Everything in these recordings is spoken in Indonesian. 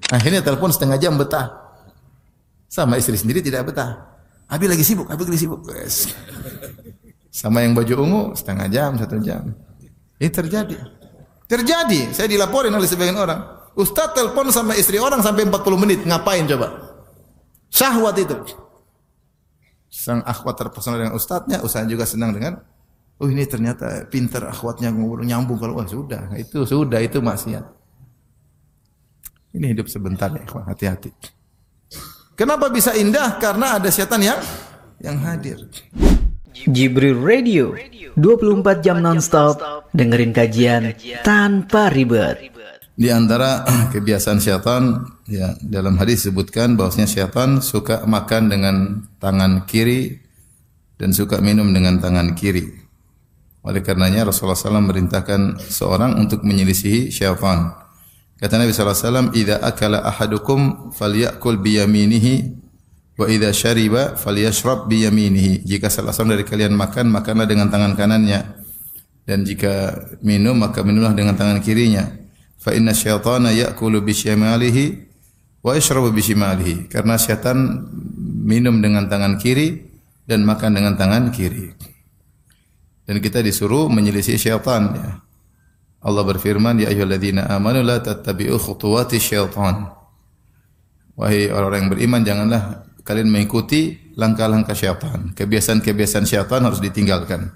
Akhirnya telepon setengah jam betah. Sama istri sendiri tidak betah. Abi lagi sibuk, Abi lagi sibuk. Yes. Sama yang baju ungu setengah jam, 1 jam. Ini terjadi. Terjadi. Saya dilaporin oleh sebagian orang. Ustaz telepon sama istri orang sampai 40 menit. Ngapain coba? Syahwat itu. Sang akhwat terpesona dengan ustadznya, ustaz juga senang dengan, oh ini ternyata pintar akhwatnya nyambung kalau sudah itu maksiat. Ini hidup sebentar ya, ikhwan, hati-hati. Kenapa bisa indah? Karena ada setan yang hadir. Jibril Radio 24 jam nonstop dengerin kajian tanpa ribet. Di antara kebiasaan syaitan, ya, dalam hadis disebutkan bahwasanya syaitan suka makan dengan tangan kiri dan suka minum dengan tangan kiri. Oleh karenanya Rasulullah SAW merintahkan seorang untuk menyelisihi syaitan. Kata Nabi SAW, "Idza akala ahadukum falyakul biyaminihi wa idza syariba falyashrab biyaminihi." Jika salah seorang dari kalian makan, makanlah dengan tangan kanannya. Dan jika minum, maka minumlah dengan tangan kirinya. Fa inna syaitana ya'kulu bisyimalihi wa yashrabu bisyimalihi. Karena syaitan minum dengan tangan kiri dan makan dengan tangan kiri. Dan kita disuruh menyelisih syaitan, ya. Allah berfirman, "Ya ayyuhalladzina amanu la tattabi'u khutuwati syaitan." Wahai orang-orang yang beriman, janganlah kalian mengikuti langkah-langkah syaitan. Kebiasaan-kebiasaan syaitan harus ditinggalkan.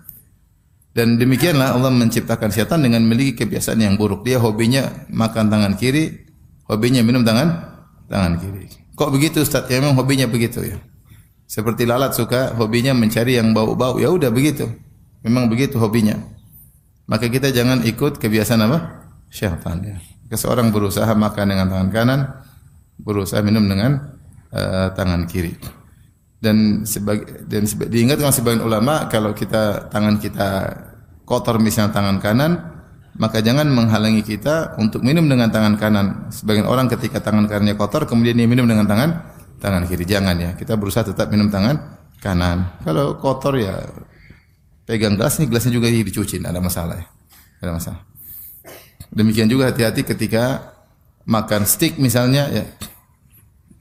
Dan demikianlah Allah menciptakan syaitan dengan memiliki kebiasaan yang buruk. Dia hobinya makan tangan kiri, hobinya minum tangan kiri. Kok begitu Ustaz? Ya memang hobinya begitu ya. Seperti lalat suka hobinya mencari yang bau-bau. Ya udah begitu. Memang begitu hobinya. Maka kita jangan ikut kebiasaan apa? Syaitan ya. Seseorang berusaha makan dengan tangan kanan, berusaha minum dengan tangan kiri. Dan diingatkan sebagian ulama, kalau tangan kita kotor misalnya tangan kanan, maka jangan menghalangi kita untuk minum dengan tangan kanan. Sebagian orang ketika tangan kanannya kotor kemudian dia minum dengan tangan kiri. Jangan ya. Kita berusaha tetap minum tangan kanan. Kalau kotor ya pegang gelas, nih gelasnya juga dicuci, tidak ada masalah ya. Tidak ada masalah. Demikian juga hati-hati ketika makan steak misalnya ya.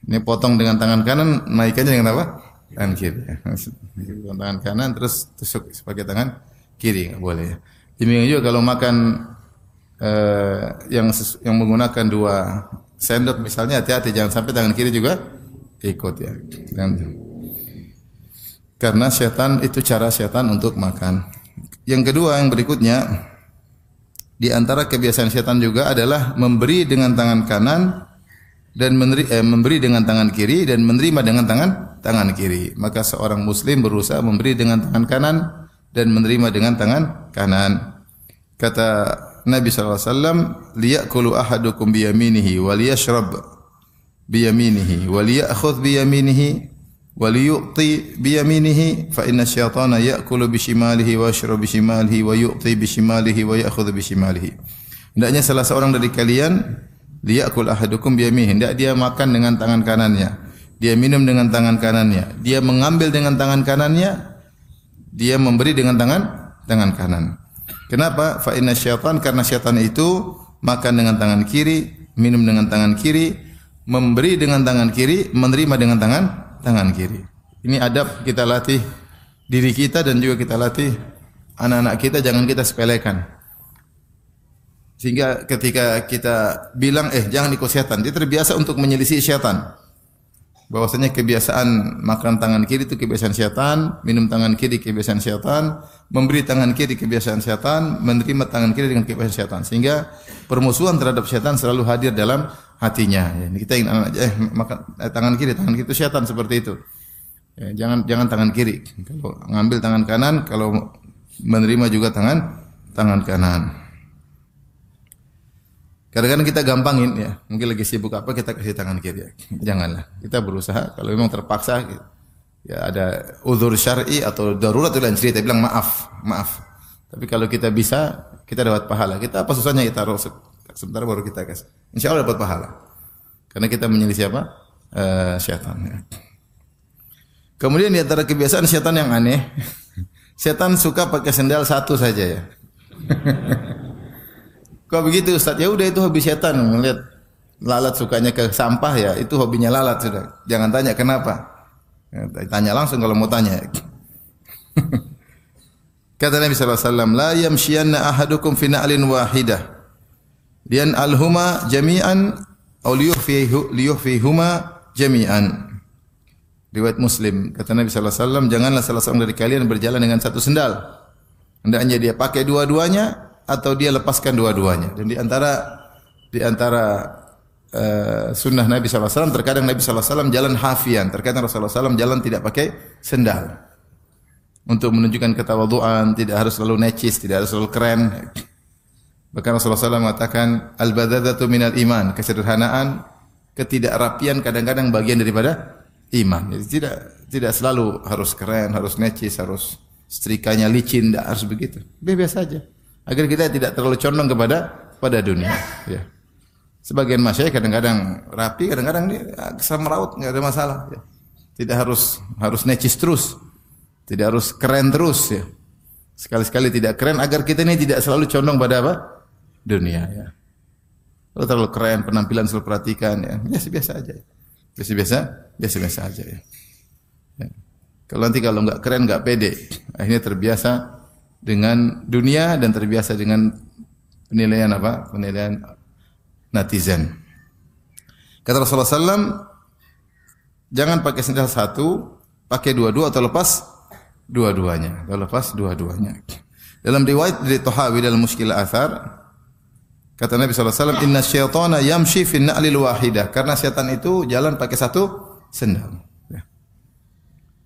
Ini potong dengan tangan kanan, naikkannya dengan apa? Tangan kiri. Tangan kanan terus tusuk sebagai tangan kiri, enggak boleh ya. Demikian juga kalau makan yang menggunakan 2 sendok misalnya, hati-hati jangan sampai tangan kiri juga ikut ya. Karena setan itu cara setan untuk makan. Yang kedua, yang berikutnya, di antara kebiasaan setan juga adalah memberi dengan tangan kanan dan memberi dengan tangan kiri dan menerima dengan tangan kiri. Maka seorang muslim berusaha memberi dengan tangan kanan dan menerima dengan tangan kanan. Kata Nabi sallallahu alaihi wasallam, "Liyakulu ahadukum biyaminihi wa liyashrab biyaminihi wa liya'khudh biyaminihi wa liyu'ti biyaminihi fa inna syaitana ya'kulu bishimalihi wa yashrabu bishimalihi wa yu'ti bishimalihi wa ya'khudhu bishimalihi." Hendaknya salah seorang dari kalian liyakul ahadukum biyaminihi, hendak dia makan dengan tangan kanannya, dia minum dengan tangan kanannya, dia mengambil dengan tangan kanannya, dia memberi dengan tangan kanan. Kenapa? Fa inna syaitan, karena syaitan itu makan dengan tangan kiri, minum dengan tangan kiri, memberi dengan tangan kiri, menerima dengan tangan kiri. Ini adab kita latih diri kita dan juga kita latih anak-anak kita, jangan kita sepelekan. Sehingga ketika kita bilang, jangan ikut syaitan, dia terbiasa untuk menyelisih syaitan. Bahwasanya kebiasaan makan tangan kiri itu kebiasaan syaitan, minum tangan kiri kebiasaan syaitan, memberi tangan kiri kebiasaan syaitan, menerima tangan kiri dengan kebiasaan syaitan. Sehingga permusuhan terhadap syaitan selalu hadir dalam hatinya. Ya, kita ingin anak makan tangan kiri itu syaitan seperti itu. Ya, jangan tangan kiri. Kalau ngambil tangan kanan, kalau menerima juga tangan kanan. Kadang-kadang kita gampangin ya, mungkin lagi sibuk apa kita kasih tangan kiri ya. Janganlah. Kita berusaha kalau memang terpaksa ya ada uzur syar'i atau darurat itu lain cerita, bilang maaf. Tapi kalau kita bisa, kita dapat pahala. Kita apa susahnya kita taruh sebentar baru kita kasih. Insyaallah dapat pahala. Karena kita menyelisih apa? Syaitan ya. Kemudian di antara kebiasaan syaitan yang aneh, syaitan suka pakai sendal satu saja ya. Kok begitu Ustaz? Ya udah itu hobi setan, melihat lalat sukanya ke sampah ya, itu hobinya lalat sudah. Jangan tanya kenapa. Tanya langsung kalau mau tanya. Kata Nabi sallallahu alaihi wasallam, "La yamshiyanna ahadukum fi na'lin wahidah. Lian alhuma jami'an aw liyuhfihuma jami'an." Riwayat Muslim. Kata Nabi sallallahu alaihi wasallam, janganlah salah seorang dari kalian berjalan dengan satu sendal. Hendaknya dia pakai dua-duanya atau dia lepaskan dua-duanya. Dan di antara sunnah Nabi sallallahu alaihi wasallam, terkadang Nabi sallallahu alaihi wasallam jalan hafian, terkadang Rasulullah sallallahu alaihi wasallam jalan tidak pakai sendal. Untuk menunjukkan ketawaduan, tidak harus selalu necis, tidak harus selalu keren. Bahkan Rasulullah SAW mengatakan al-badadatu minal iman, kesederhanaan, ketidakrapian kadang-kadang bagian daripada iman. Jadi tidak selalu harus keren, harus necis, harus setrikanya licin, tidak harus begitu. Biasa saja. Agar kita tidak terlalu condong pada dunia. Ya. Sebagian masyayikh kadang-kadang rapi, kadang-kadang kesal meraut, enggak ada masalah. Ya. Tidak harus necis terus, tidak harus keren terus. Ya. Sekali-sekali tidak keren agar kita ini tidak selalu condong pada apa? Dunia. Ya. Kalau terlalu keren, penampilan selalu perhatikan, ya biasa-biasa aja. Biasa-biasa aja. Ya. Ya. Kalau nggak keren, nggak pede, akhirnya terbiasa dengan dunia dan terbiasa dengan penilaian apa? Penilaian netizen. Kata Rasulullah SAW, jangan pakai sendal satu, pakai dua-dua atau lepas dua-duanya. Dalam riwayat dari Tahawi dalam Mushkil Athar, kata Nabi SAW, inna syaitana yamshi fin na'lil wahidah. Karena syaitan itu jalan pakai satu sendal.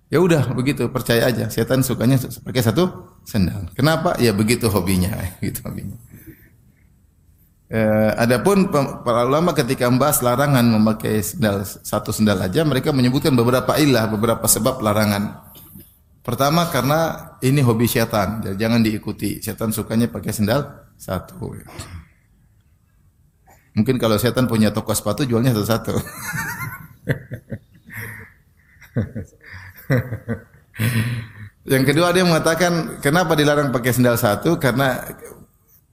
Ya udah begitu, percaya aja. Syaitan sukanya pakai satu sendal. Kenapa? Ya begitu hobinya. Gitu hobinya. Adapun para ulama ketika membahas larangan memakai satu sendal aja, mereka menyebutkan beberapa ilah, beberapa sebab larangan. Pertama karena ini hobi syaitan, jadi jangan diikuti. Syaitan sukanya pakai sendal satu. Mungkin kalau syaitan punya toko sepatu jualnya satu-satu. Yang kedua dia mengatakan kenapa dilarang pakai sendal satu? Karena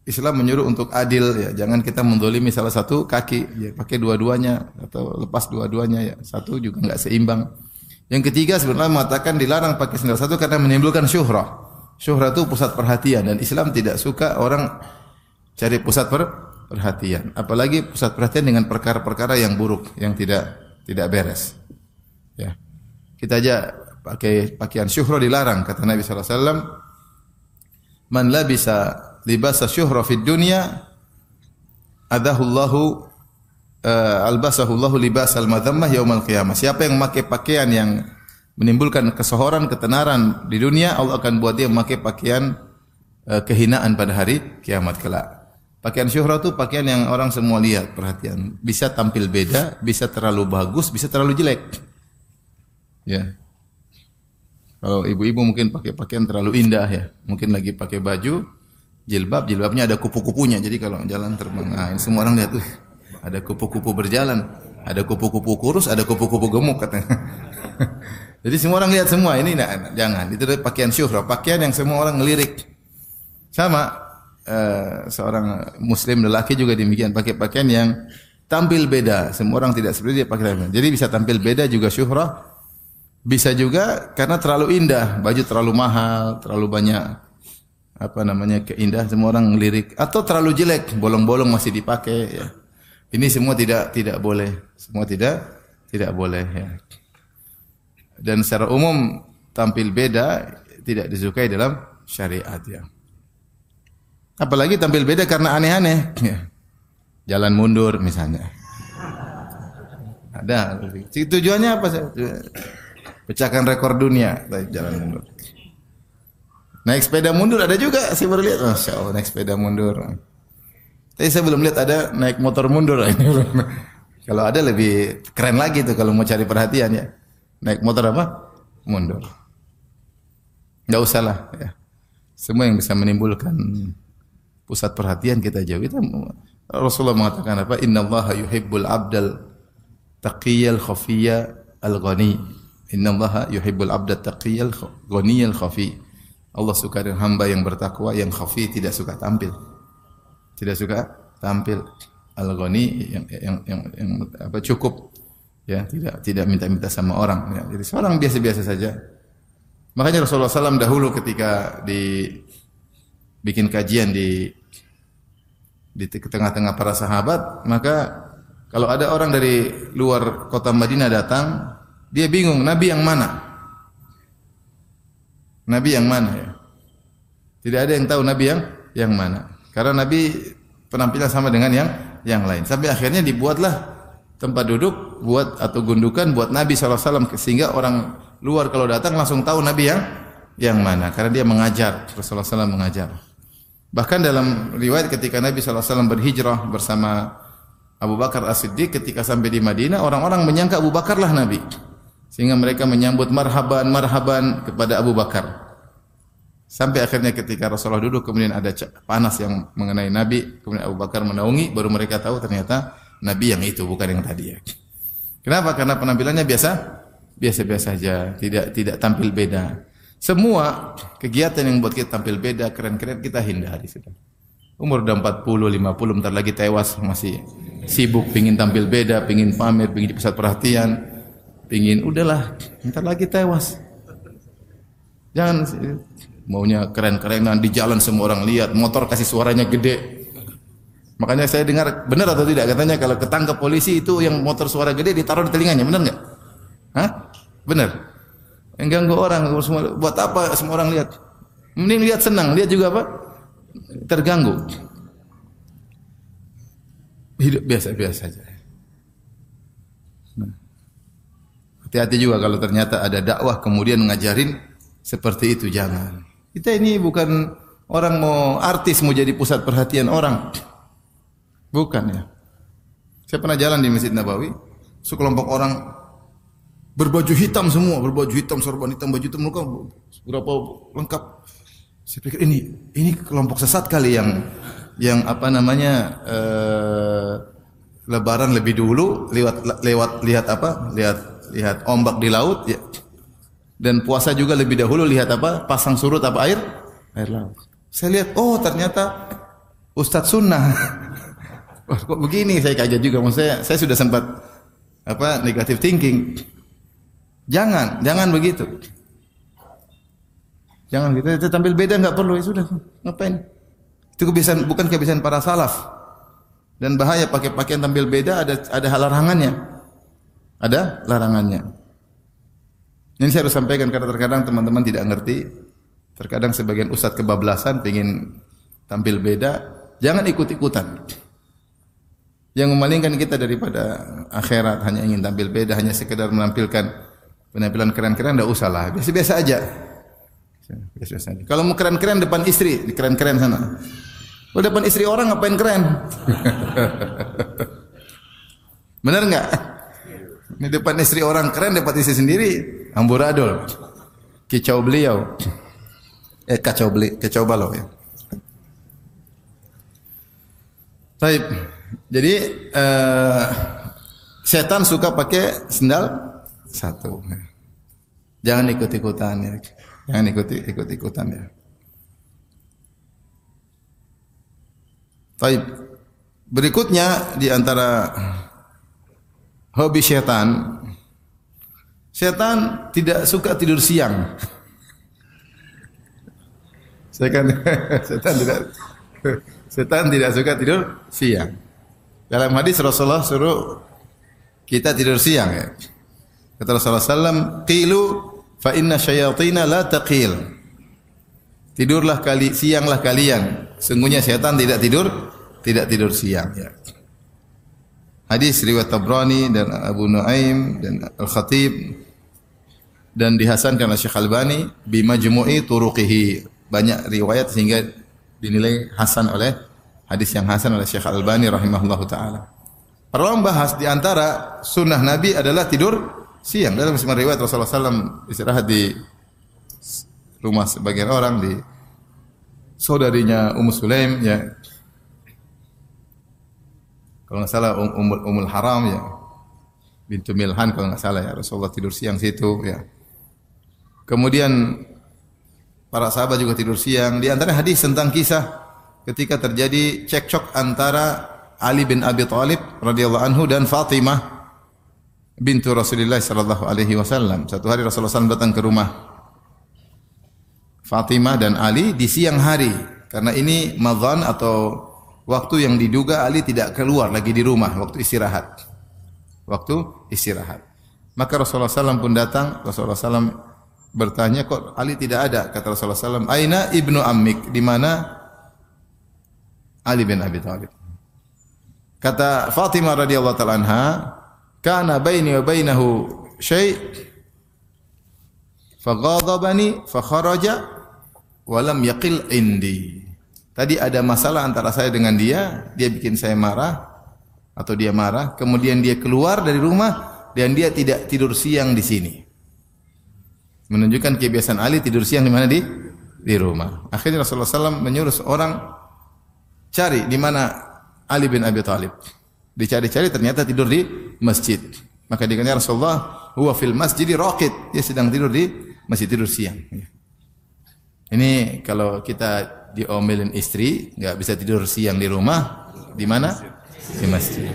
Islam menyuruh untuk adil ya, jangan kita mendolimi salah satu kaki, ya pakai dua-duanya atau lepas dua-duanya ya, satu juga enggak seimbang. Yang ketiga sebenarnya mengatakan dilarang pakai sendal satu karena menimbulkan syuhrah. Syuhrah itu pusat perhatian dan Islam tidak suka orang cari pusat perhatian, apalagi pusat perhatian dengan perkara-perkara yang buruk, yang tidak beres. Ya. Kita aja pakai pakaian syuhrah dilarang, kata Nabi sallallahu alaihi wasallam, man labisa libasa syuhra fid dunya adahullahu albasahullahu libasal madhammah yaumal qiyamah. Siapa yang memakai pakaian yang menimbulkan kesohoran, ketenaran di dunia, Allah akan buat dia memakai pakaian kehinaan pada hari kiamat kelak. Pakaian syuhra itu pakaian yang orang semua lihat, perhatian. Bisa tampil beda, bisa terlalu bagus, bisa terlalu jelek. Ya. Kalau ibu-ibu mungkin pakai pakaian terlalu indah ya, mungkin lagi pakai baju jilbabnya ada kupu-kupunya. Jadi kalau jalan terbang, ini semua orang lihat, ada kupu-kupu berjalan, ada kupu-kupu kurus, ada kupu-kupu gemuk katanya. Jadi semua orang lihat semua, ini jangan. Itu pakaian syuhra, pakaian yang semua orang ngelirik. Sama seorang muslim lelaki juga demikian, pakai pakaian yang tampil beda. Semua orang tidak seperti dia pakai. Jadi bisa tampil beda juga syuhra. Bisa juga karena terlalu indah, baju terlalu mahal, terlalu banyak keindah, semua orang ngelirik, atau terlalu jelek, bolong-bolong masih dipakai ya. Ini semua tidak boleh. Semua tidak boleh ya. Dan secara umum tampil beda tidak disukai dalam syariat ya. Apalagi tampil beda karena aneh-aneh ya. Jalan mundur misalnya. Ada. Tujuannya apa sih? Pecahkan rekor dunia, jalan mundur. Naik sepeda mundur ada juga, saya baru lihat. Masya Allah, naik sepeda mundur. Tapi saya belum lihat ada naik motor mundur. Kalau ada lebih keren lagi tuh kalau mau cari perhatian ya. Naik motor apa? Mundur. Enggak usah lah ya. Semua yang bisa menimbulkan pusat perhatian kita jauh. Rasulullah mengatakan apa? Innallaha yuhibbul abdal taqiyal khafiyya al-ghani. Innallaha yuhibbul abda taqiyal ghaniyal khafi. Allah suka dengan hamba yang bertakwa, yang khafi, tidak suka tampil. Tidak suka tampil. Al-Ghani yang apa cukup, ya, tidak minta-minta sama orang, ya. Jadi seorang biasa-biasa saja. Makanya Rasulullah SAW dahulu ketika bikin kajian di tengah-tengah para sahabat, maka kalau ada orang dari luar kota Madinah datang, dia bingung nabi yang mana? Nabi yang mana, ya? Tidak ada yang tahu nabi yang mana. Karena nabi penampilan sama dengan yang lain. Sampai akhirnya dibuatlah tempat duduk atau gundukan buat Nabi SAW, sehingga orang luar kalau datang langsung tahu nabi yang mana, karena dia mengajar, Rasulullah SAW mengajar. Bahkan dalam riwayat ketika Nabi SAW berhijrah bersama Abu Bakar As-Siddiq, ketika sampai di Madinah, orang-orang menyangka Abu Bakar lah Nabi, sehingga mereka menyambut marhaban kepada Abu Bakar. Sampai akhirnya ketika Rasulullah duduk, kemudian ada panas yang mengenai Nabi, kemudian Abu Bakar menaungi, baru mereka tahu ternyata Nabi yang itu, bukan yang tadi, ya. Kenapa? Karena penampilannya biasa saja, tidak tampil beda. Semua kegiatan yang buat kita tampil beda, keren-keren, kita hindari sudah. Umur udah 40, 50, bentar lagi tewas, masih sibuk pingin tampil beda, pingin pamer, pingin pusat perhatian, pingin udahlah, bentar lagi tewas. Jangan maunya keren-kerenan di jalan semua orang lihat, motor kasih suaranya gede. Makanya saya dengar, benar atau tidak, katanya kalau ketangkap polisi itu yang motor suara gede ditaruh di telinganya, benar enggak? Hah? Benar. Yang ganggu orang, semua, buat apa semua orang lihat? Mending lihat senang, lihat juga apa? Terganggu. Hidup biasa-biasa saja. Hati-hati juga kalau ternyata ada dakwah kemudian ngajarin seperti itu, jangan. Kita ini bukan orang mau artis, mau jadi pusat perhatian orang. Bukan, ya. Saya pernah jalan di Masjid Nabawi, sekelompok orang berbaju hitam semua, berbaju hitam, sorban hitam, baju hitam, mereka berapa lengkap. Saya pikir ini kelompok sesat kali yang apa namanya Lebaran lebih dulu lihat ombak di laut, ya. Dan puasa juga lebih dahulu lihat apa? Pasang surut apa air laut. Saya lihat, oh ternyata Ustadz Sunnah. Wah, kok begini? Saya kaget juga. Maksudnya saya sudah sempat negative thinking. Jangan begitu. Jangan gitu. Kita tampil beda nggak perlu, ya sudah. Ngapain? Itu kebiasaan, bukan kebiasaan para salaf. Dan bahaya pakai pakaian tampil beda, ada larangannya. Ada larangannya. Ini saya harus sampaikan karena terkadang teman-teman tidak ngerti. Terkadang sebagian ustadz kebablasan pengen tampil beda, jangan ikut-ikutan. Yang memalingkan kita daripada akhirat hanya ingin tampil beda, hanya sekedar menampilkan penampilan keren-keren, enggak usah lah, biasa-biasa aja. Biasa-biasa aja. Kalau mau keren-keren depan istri, keren-keren sana. Kalau depan istri orang ngapain keren? Benar enggak? Ini depan istri orang keren, depan istri sendiri amburadul. Kicau beliau. Kacau balau, ya. Baik. Jadi setan suka pakai sendal satu. Jangan ikut-ikutan, ya. Jangan ikut-ikutan, ya. Baik. Berikutnya di antara hobi setan tidak suka tidur siang. Setan tidak suka tidur siang. Dalam hadis Rasulullah suruh kita tidur siang, ya. Kata Rasulullah SAW, qilu fa inna syayatina la taqil. Sianglah kalian. Sungguhnya setan tidak tidur siang, ya. Hadis riwayat Tabrani dan Abu Nuaim dan Al-Khatib dan dihasankan oleh Syekh Albani bi majmu'i turuqihi. Banyak riwayat sehingga dinilai hasan hadis yang hasan oleh Syekh Albani rahimahullahu taala. Para ulama bahas di antara sunnah Nabi adalah tidur siang. Dalam semua riwayat Rasulullah SAW istirahat di rumah sebagian orang, di saudarinya Ummu Sulaim, ya. Kalau nggak salah Ummul Haram, ya, bintu Milhan kalau nggak salah, ya. Rasulullah tidur siang situ, ya. Kemudian para sahabat juga tidur siang. Di antara hadis tentang kisah ketika terjadi cekcok antara Ali bin Abi Thalib radhiyallahu anhu dan Fatimah bintu Rasulullah sallallahu alaihi wasallam. Satu hari Rasulullah SAW datang ke rumah Fatimah dan Ali di siang hari, karena ini madhan atau waktu yang diduga Ali tidak keluar lagi di rumah, waktu istirahat. Waktu istirahat. Maka Rasulullah SAW pun datang. Rasulullah SAW bertanya, kok Ali tidak ada? Kata Rasulullah SAW, Aina ibnu ammik, di mana Ali bin Abi Thalib? Kata Fatimah radhiyallahu ta'ala anha, kana baini wa bainahu syai' faghadabani fakharaja wa lam yaqil indi. Tadi ada masalah antara saya dengan dia bikin saya marah atau dia marah, kemudian dia keluar dari rumah dan dia tidak tidur siang di sini. Menunjukkan kebiasaan Ali tidur siang di mana, di rumah. Akhirnya Rasulullah SAW menyuruh seorang cari di mana Ali bin Abi Thalib. Dicari-cari ternyata tidur di masjid. Maka dikatakan Rasulullah, huwa fil masjidi raqid. Dia sedang tidur di masjid, tidur siang. Ini kalau kita diomelin istri, enggak bisa tidur siang di rumah, di mana? Di masjid.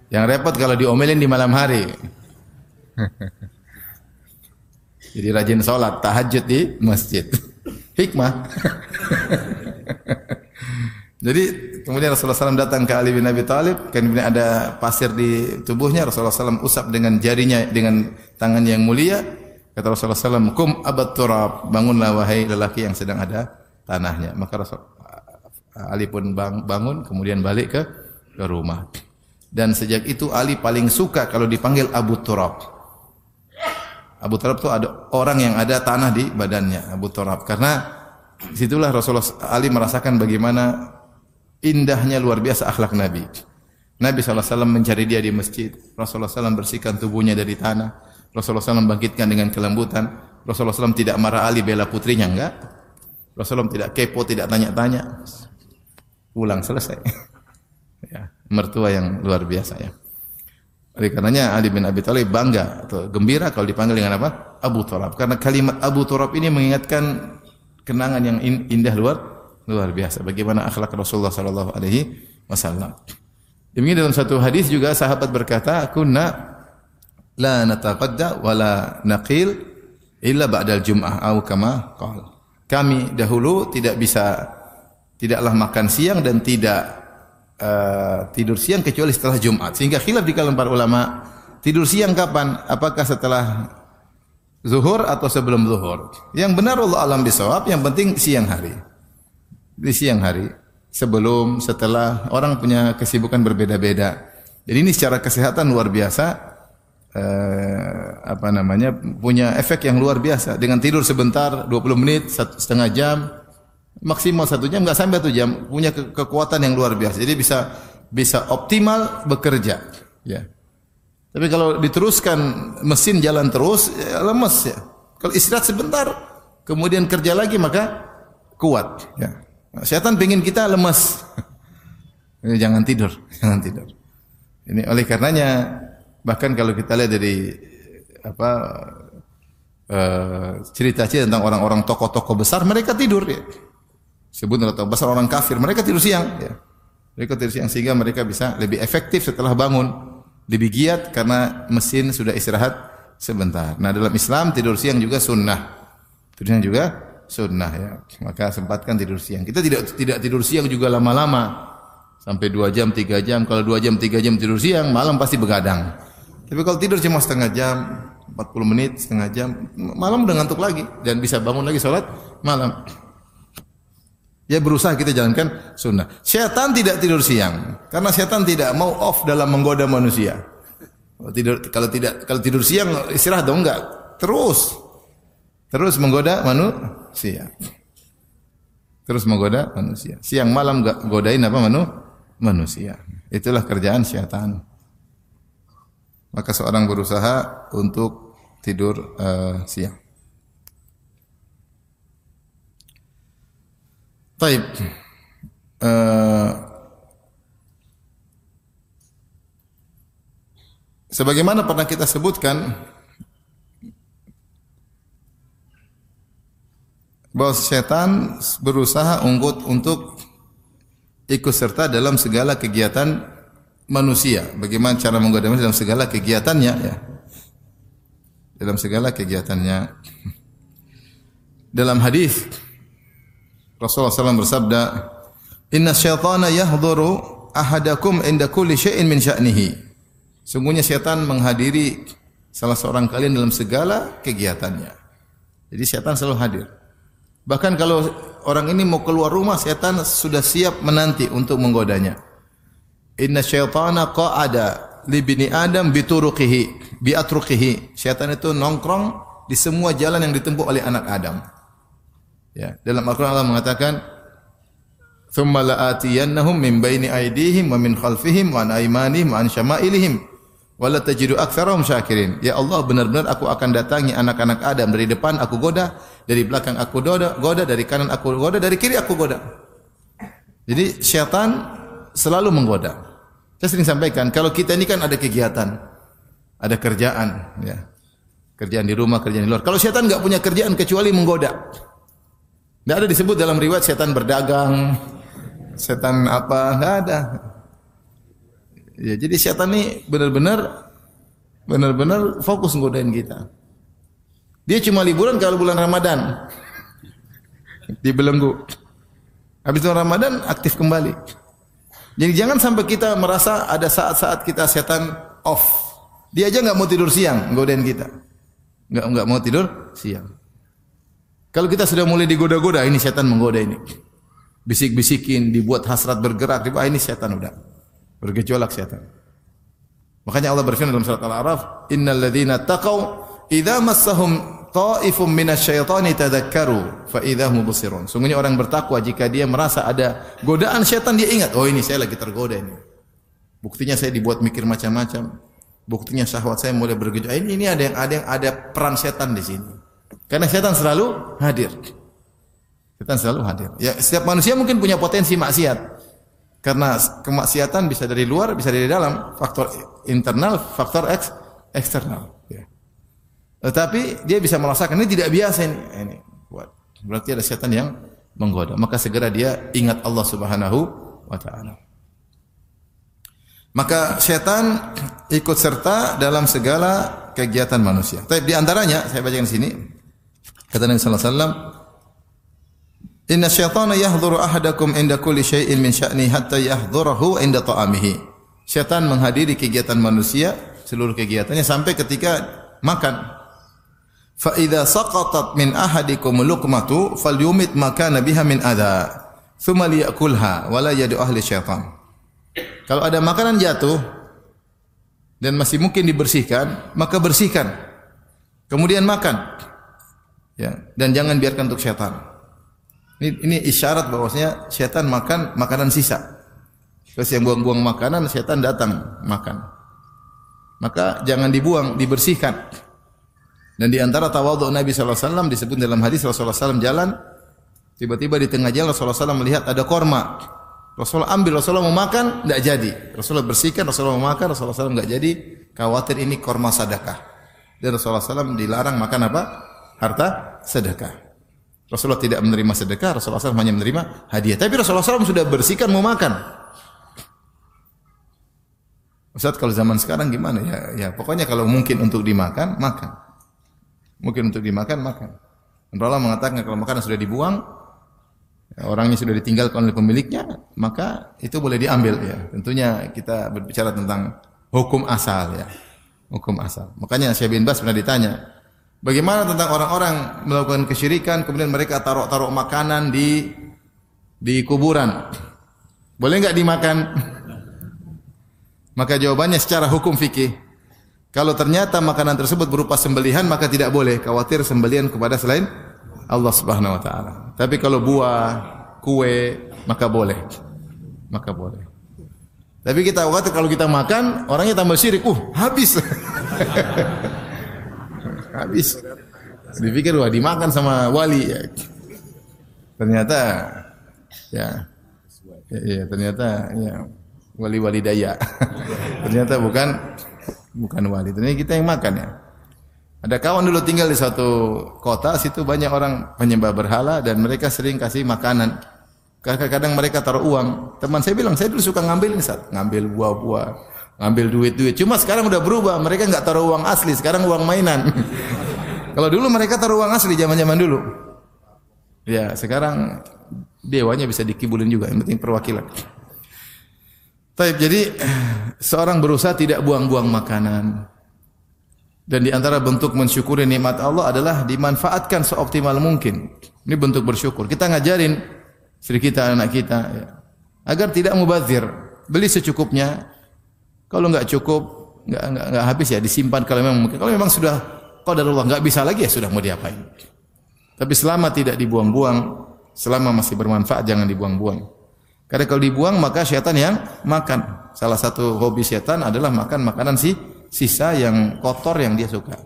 Yang repot kalau diomelin di malam hari. Jadi rajin sholat tahajud di masjid. Hikmah. Jadi kemudian Rasulullah SAW datang ke Ali bin Abi Thalib, kemudian ada pasir di tubuhnya. Rasulullah SAW usap dengan jarinya, dengan tangan yang mulia. Kata Rasulullah SAW, kum abat turab, bangunlah wahai lelaki yang sedang ada tanahnya. Maka Ali pun bangun, kemudian balik ke rumah. Dan sejak itu Ali paling suka kalau dipanggil Abu Turab. Abu Turab itu ada orang yang ada tanah di badannya, Abu Turab. Karena situlah Rasulullah Ali merasakan bagaimana indahnya luar biasa akhlak Nabi. Nabi SAW mencari dia di masjid. Rasulullah SAW bersihkan tubuhnya dari tanah. Rasulullah SAW bangkitkan dengan kelembutan. Rasulullah SAW tidak marah Ali bela putrinya, enggak. Rasulullah SAW tidak kepo, tidak tanya-tanya. Pulang selesai. Ya, mertua yang luar biasa ya. Oleh karenanya Ali bin Abi Thalib bangga atau gembira kalau dipanggil dengan apa? Abu Turab. Karena kalimat Abu Turab ini mengingatkan kenangan yang indah luar biasa. Bagaimana akhlak Rasulullah sallallahu alaihi wasallam. Demikian dalam satu hadis juga sahabat berkata, "Kunna la nataqadda wa la naqil illa ba'dal jum'ah atau kama qala." Kami dahulu tidaklah makan siang dan tidak tidur siang kecuali setelah Jumat. Sehingga khilaf di kalangan para ulama, tidur siang kapan? Apakah setelah zuhur atau sebelum zuhur? Yang benar Allah alam bisawab, yang penting siang hari. Di siang hari, sebelum, setelah, orang punya kesibukan berbeda-beda. Jadi ini secara kesehatan luar biasa, punya efek yang luar biasa. Dengan tidur sebentar, 20 menit, setengah jam, maksimal 1 jam, enggak sampai 1 jam, punya kekuatan yang luar biasa. Jadi bisa optimal bekerja, ya. Tapi kalau diteruskan mesin jalan terus, ya lemes ya. Kalau istirahat sebentar, kemudian kerja lagi maka kuat, ya. Setan pengen kita lemes. Jangan tidur, jangan tidur. Ini oleh karenanya bahkan kalau kita lihat dari cerita-cerita tentang orang-orang tokoh-tokoh besar, mereka tidur ya. Sebut atau besar orang kafir, mereka tidur siang ya. Mereka tidur siang sehingga mereka bisa lebih efektif setelah bangun, lebih giat karena mesin sudah istirahat sebentar. Nah, dalam Islam tidur siang juga sunnah. Tidur siang juga sunnah ya. Maka sempatkan tidur siang. Kita tidak tidur siang juga lama-lama. Sampai 2 jam, 3 jam. Kalau 2 jam, 3 jam tidur siang, malam pasti begadang. Tapi kalau tidur cuma setengah jam, 40 menit, setengah jam, malam udah ngantuk lagi dan bisa bangun lagi sholat malam. Ya berusaha kita jalankan sunnah. Syaitan tidak tidur siang karena syaitan tidak mau off dalam menggoda manusia. Kalau tidur siang istirahat dong, enggak. Terus menggoda manusia. Terus menggoda manusia. Siang malam enggak godain manusia. Itulah kerjaan syaitan. Maka seorang berusaha untuk tidur siang. Baik. Sebagaimana pernah kita sebutkan bahwa setan berusaha untuk ikut serta dalam segala kegiatan manusia. Bagaimana cara menggoda manusia dalam segala kegiatannya ya. Dalam segala kegiatannya. Dalam hadis Rasulullah SAW bersabda, "Inna syaitana yahduru ahadakum inda kulli syai'in min sya'nihi." Sungguhnya syaitan menghadiri salah seorang kalian dalam segala kegiatannya. Jadi syaitan selalu hadir. Bahkan kalau orang ini mau keluar rumah, syaitan sudah siap menanti untuk menggodanya. Inna syaitana qa'ada li bini Adam bituruqihi, biatruqihi. Syaitan itu nongkrong di semua jalan yang ditempuh oleh anak Adam. Ya, dalam Al-Qur'an Allah mengatakan, "Tsumma la'atiyannahum min baini aydihim wa min khalfihim wa an aymanihim wa an syama'ilihim wa la tajidu aktsarahum syakirin." Ya Allah, benar-benar aku akan datangi anak-anak Adam dari depan aku goda, dari belakang aku goda, dari kanan aku goda, dari kiri aku goda. Jadi syaitan selalu menggoda. Saya sering sampaikan, kalau kita ini kan ada kegiatan, ada kerjaan, ya. Kerjaan di rumah, kerjaan di luar. Kalau syaitan enggak punya kerjaan kecuali menggoda. Tidak ada disebut dalam riwayat setan berdagang, setan apa, enggak ada. Ya, jadi setan ini benar-benar fokus nggodain kita. Dia cuma liburan kalau bulan Ramadan. Dibelenggu. Habis bulan Ramadan aktif kembali. Jadi jangan sampai kita merasa ada saat-saat kita setan off. Dia aja enggak mau tidur siang nggodain kita. Enggak mau tidur siang. Kalau kita sudah mulai digoda-goda, ini setan menggoda ini. Bisik-bisikin, dibuat hasrat bergerak, ini setan udah. Bergejolak setan. Makanya Allah berfirman dalam surat Al-A'raf, "Innal ladzina taqaw idza massahum ta'ifum minasyaitani tadhakkaru fa idza hum mubsirun." Sungguhnya orang bertakwa jika dia merasa ada godaan setan, dia ingat, oh ini saya lagi tergoda ini. Buktinya saya dibuat mikir macam-macam. Buktinya syahwat saya mulai bergejolak. Ini ada peran setan di sini. Karena setan selalu hadir. Setan selalu hadir. Ya, setiap manusia mungkin punya potensi maksiat. Karena kemaksiatan bisa dari luar, bisa dari dalam, faktor internal, faktor eksternal. Ya. Tetapi dia bisa merasakan ini tidak biasa ini. Berarti ada setan yang menggoda. Maka segera dia ingat Allah Subhanahu wa taala. Maka setan ikut serta dalam segala kegiatan manusia. Tapi di antaranya saya bacakan di sini. Kata Nabi sallallahu alaihi wasallam, "Inna syaitana yahdhuru ahadakum inda kulli syai'in min sya'ni hatta yahdhurahu inda ta'amihi." Syaitan menghadiri kegiatan manusia, seluruh kegiatannya sampai ketika makan. Fa idza saqatat min ahadikum luqmatu falyumit makana biha min adha, thumma liya'kulha wa la yadu ahli syaitan. Kalau ada makanan jatuh dan masih mungkin dibersihkan, maka bersihkan. Kemudian makan. Ya, dan jangan biarkan untuk syaitan. Ini isyarat bahwasanya syaitan makan makanan sisa. Terus yang buang-buang makanan, syaitan datang makan. Maka jangan dibuang, dibersihkan. Dan di antara tawadhu Nabi sallallahu alaihi wasallam disebut dalam hadis Rasulullah SAW jalan, tiba-tiba di tengah jalan Rasulullah SAW melihat ada korma. Rasulullah ambil, Rasulullah mau makan, tidak jadi. Rasulullah bersihkan, Rasulullah mau makan, Rasulullah SAW tidak jadi. Khawatir ini korma sedekah. Dan Rasulullah SAW dilarang makan apa? Harta sedekah. Rasulullah tidak menerima sedekah, Rasulullah SAW hanya menerima hadiah. Tapi Rasulullah SAW sudah bersihkan mau makan. Ustaz, kalau zaman sekarang gimana? Ya pokoknya kalau mungkin untuk dimakan, makan. Mungkin untuk dimakan, makan. Rasulullah mengatakan kalau makanan sudah dibuang, orangnya sudah ditinggalkan oleh pemiliknya, maka itu boleh diambil ya. Tentunya kita berbicara tentang hukum asal ya. Hukum asal. Makanya Syekh bin Baz pernah ditanya, bagaimana tentang orang-orang melakukan kesyirikan kemudian mereka taruh makanan di kuburan? Boleh enggak dimakan? Maka jawabannya secara hukum fikih, kalau ternyata makanan tersebut berupa sembelihan maka tidak boleh, khawatir sembelihan kepada selain Allah Subhanahu wa taala. Tapi kalau buah, kue, maka boleh. Maka boleh. Tapi kita khawatir kalau kita makan, orangnya tambah syirik. Habis. Habis. Dipikir wah dimakan sama wali ya. Ternyata ternyata wali-wali daya. Ternyata bukan wali. Ternyata kita yang makan ya. Ada kawan dulu tinggal di suatu kota, situ banyak orang penyembah berhala dan mereka sering kasih makanan Kadang-kadang mereka taruh uang. Teman saya bilang, saya dulu suka ngambil ini, Ustaz. Ngambil buah-buah, ngambil duit-duit. Cuma sekarang udah berubah. Mereka enggak taruh uang asli, sekarang uang mainan. Kalau dulu mereka taruh uang asli zaman-zaman dulu. Ya, sekarang dewanya bisa dikibulin juga, yang penting perwakilan. Taib, jadi seorang berusaha tidak buang-buang makanan. Dan di antara bentuk mensyukuri nikmat Allah adalah dimanfaatkan seoptimal mungkin. Ini bentuk bersyukur. Kita ngajarin istri kita, anak kita, ya, agar tidak mubazir. Beli secukupnya. Kalau enggak cukup, enggak habis ya disimpan kalau memang mungkin. Kalau memang sudah qadarullah enggak bisa lagi ya sudah, mau diapain. Tapi selama tidak dibuang-buang, selama masih bermanfaat jangan dibuang-buang. Karena kalau dibuang maka syaitan yang makan. Salah satu hobi syaitan adalah makan makanan sisa yang kotor yang dia suka.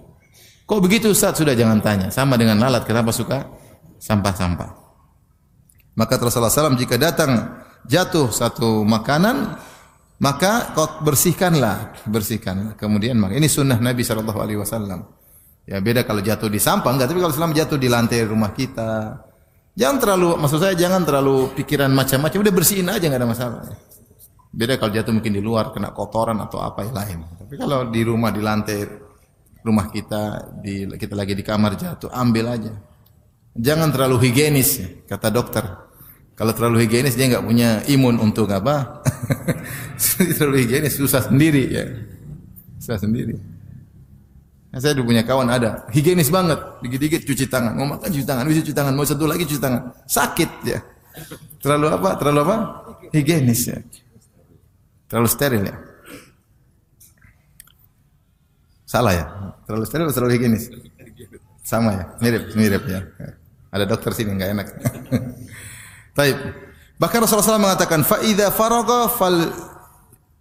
Kok begitu Ustaz? Sudah jangan tanya. Sama dengan lalat, kenapa suka sampah-sampah? Maka Rasulullah SAW jika datang jatuh satu makanan, maka kau bersihkanlah. Kemudian ini sunnah Nabi SAW. Ya beda kalau jatuh di sampah enggak, tapi kalau selama jatuh di lantai rumah kita, jangan terlalu pikiran macam-macam, udah bersihin aja enggak ada masalah. Beda kalau jatuh mungkin di luar kena kotoran atau apa yang lain. Tapi kalau di rumah, di lantai rumah kita, kita lagi di kamar jatuh, ambil aja. Jangan terlalu higienis, kata dokter. Kalau terlalu higienis dia enggak punya imun untuk apa? Terlalu higienis susah sendiri ya. Susah sendiri. Nah, saya dulu punya kawan ada higienis banget, dikit-dikit cuci tangan, mau makan cuci tangan, cuci tangan, mau satu lagi cuci tangan, sakit ya. Terlalu apa? Higienis ya. Terlalu steril ya. Salah ya? Terlalu steril atau terlalu higienis? Sama ya? Mirip ya. Ada dokter sini enggak enak. Baik. Bahkan Rasulullah SAW mengatakan fa idza faragha fal